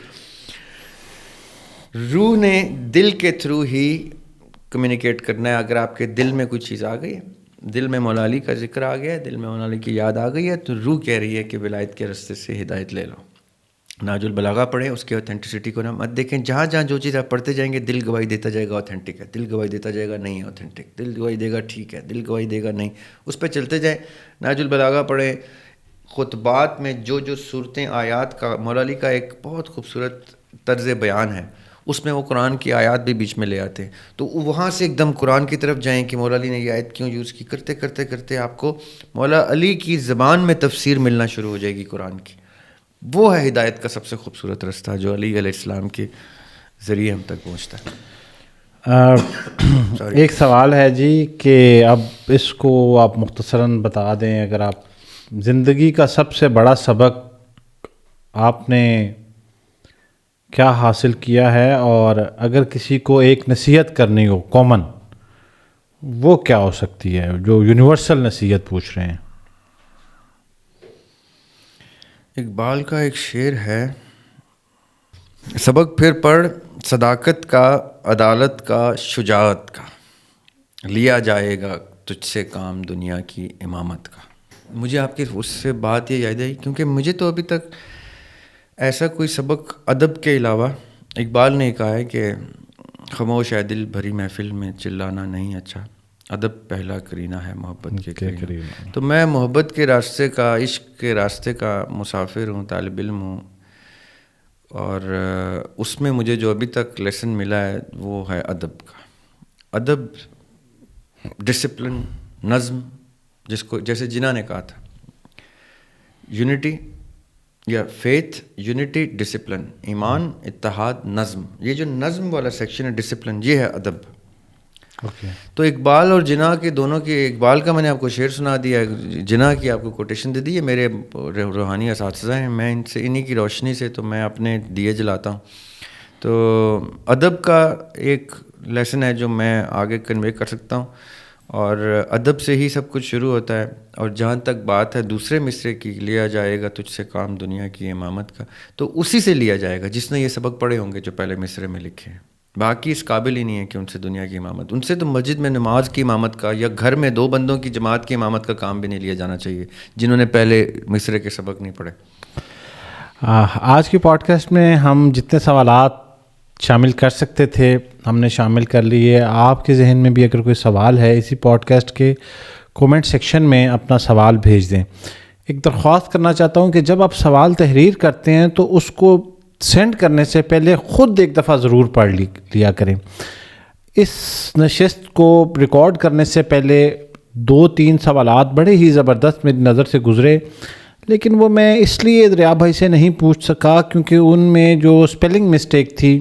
روح نے دل کے تھرو ہی کمیونیکیٹ کرنا ہے. اگر آپ کے دل میں کوئی چیز آ گئی ہے, دل میں مولا علی کا ذکر آ گیا ہے, دل میں مولا علی کی یاد آ گئی ہے, تو روح کہہ رہی ہے کہ ولایت کے رستے سے ہدایت لے لو. نہج البلاغہ پڑھیں, اس کی اوتھینٹسٹی کو نہ مت دیکھیں. جہاں جہاں جو چیز آپ پڑھتے جائیں گے دل گواہی دیتا جائے گا اوتھینٹک ہے, دل گواہی دیتا جائے گا نہیں ہے اوتھینٹک, دل گواہی دے گا ٹھیک ہے, دل گواہی دے گا نہیں, اس پہ چلتے جائیں. نہج البلاغہ پڑھیں. خطبات میں جو صورتیں, آیات کا, مولا علی کا ایک بہت خوبصورت طرز بیان ہے, اس میں وہ قرآن کی آیات بھی بیچ میں لے آتے ہیں. تو وہاں سے ایک دم قرآن کی طرف جائیں کہ مولا علی نے یہ آیت کیوں یوز کی, کرتے کرتے کرتے آپ کو مولا علی کی زبان میں تفسیر ملنا شروع ہو جائے گی قرآن کی. وہ ہے ہدایت کا سب سے خوبصورت رستہ جو علی علیہ السلام کے ذریعے ہم تک پہنچتا ہے. ایک سوال ہے جی کہ اب اس کو آپ مختصراً بتا دیں, اگر آپ زندگی کا سب سے بڑا سبق آپ نے کیا حاصل کیا ہے, اور اگر کسی کو ایک نصیحت کرنی ہو کامن, وہ کیا ہو سکتی ہے, جو یونیورسل نصیحت پوچھ رہے ہیں. اقبال کا ایک شعر ہے, سبق پھر پڑھ صداقت کا, عدالت کا, شجاعت کا, لیا جائے گا تجھ سے کام دنیا کی امامت کا. مجھے آپ کی اس سے بات یہ یاد آئی کیونکہ مجھے تو ابھی تک ایسا کوئی سبق ادب کے علاوہ, اقبال نے کہا ہے کہ خاموش ہے دل بھری محفل میں چلانا نہیں اچھا, ادب پہلا کرینہ ہے محبت کے کرینہ. تو میں محبت کے راستے کا, عشق کے راستے کا مسافر ہوں, طالب علم ہوں, اور اس میں مجھے جو ابھی تک لیسن ملا ہے وہ ہے ادب کا. ادب، ڈسپلن، نظم، جس کو جیسے جناح نے کہا تھا، یونٹی یا فیتھ، یونٹی، ڈسپلن، ایمان، اتحاد، نظم. یہ جو نظم والا سیکشن ہے، ڈسپلن، یہ ہے ادب. تو اقبال اور جناح کے دونوں کے، اقبال کا میں نے آپ کو شعر سنا دیا، جناح کی آپ کو کوٹیشن دے دی. یہ میرے روحانی اساتذہ ہیں، میں انہی کی روشنی سے تو میں اپنے دیے جلاتا ہوں. تو ادب کا ایک لیسن ہے جو میں آگے کنوے کر سکتا ہوں، اور ادب سے ہی سب کچھ شروع ہوتا ہے. اور جہاں تک بات ہے دوسرے مصرے کی، لیا جائے گا تجھ سے کام دنیا کی امامت کا، تو اسی سے لیا جائے گا جس نے یہ سبق پڑھے ہوں گے جو پہلے مصرے میں لکھے ہیں. باقی اس قابل ہی نہیں ہے کہ ان سے دنیا کی امامت، ان سے تو مسجد میں نماز کی امامت کا یا گھر میں 2 بندوں کی جماعت کی امامت کا کام بھی نہیں لیا جانا چاہیے جنہوں نے پہلے مصرے کے سبق نہیں پڑھے. آج کی پوڈ کاسٹ میں ہم جتنے سوالات شامل کر سکتے تھے ہم نے شامل کر لیے. آپ کے ذہن میں بھی اگر کوئی سوال ہے، اسی پوڈ کاسٹ کے کومنٹ سیکشن میں اپنا سوال بھیج دیں. ایک درخواست کرنا چاہتا ہوں کہ جب آپ سوال تحریر کرتے ہیں تو اس کو سینڈ کرنے سے پہلے خود ایک دفعہ ضرور پڑھ لیا کریں. اس نشست کو ریکارڈ کرنے سے پہلے 2-3 سوالات بڑے ہی زبردست میری نظر سے گزرے، لیکن وہ میں اس لیے دریا بھائی سے نہیں پوچھ سکا کیونکہ ان میں جو اسپیلنگ مسٹیک تھی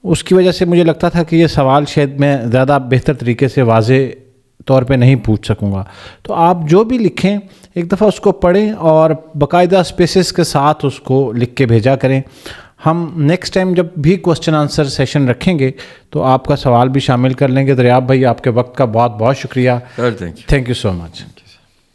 اس کی وجہ سے مجھے لگتا تھا کہ یہ سوال شاید میں زیادہ بہتر طریقے سے واضح طور پہ نہیں پوچھ سکوں گا. تو آپ جو بھی لکھیں ایک دفعہ اس کو پڑھیں اور باقاعدہ اسپیسز کے ساتھ اس کو لکھ کے بھیجا کریں. ہم نیکسٹ ٹائم جب بھی کوسچن آنسر سیشن رکھیں گے تو آپ کا سوال بھی شامل کر لیں گے. دریاب بھائی آپ کے وقت کا بہت بہت شکریہ. Thank you. Thank you so much.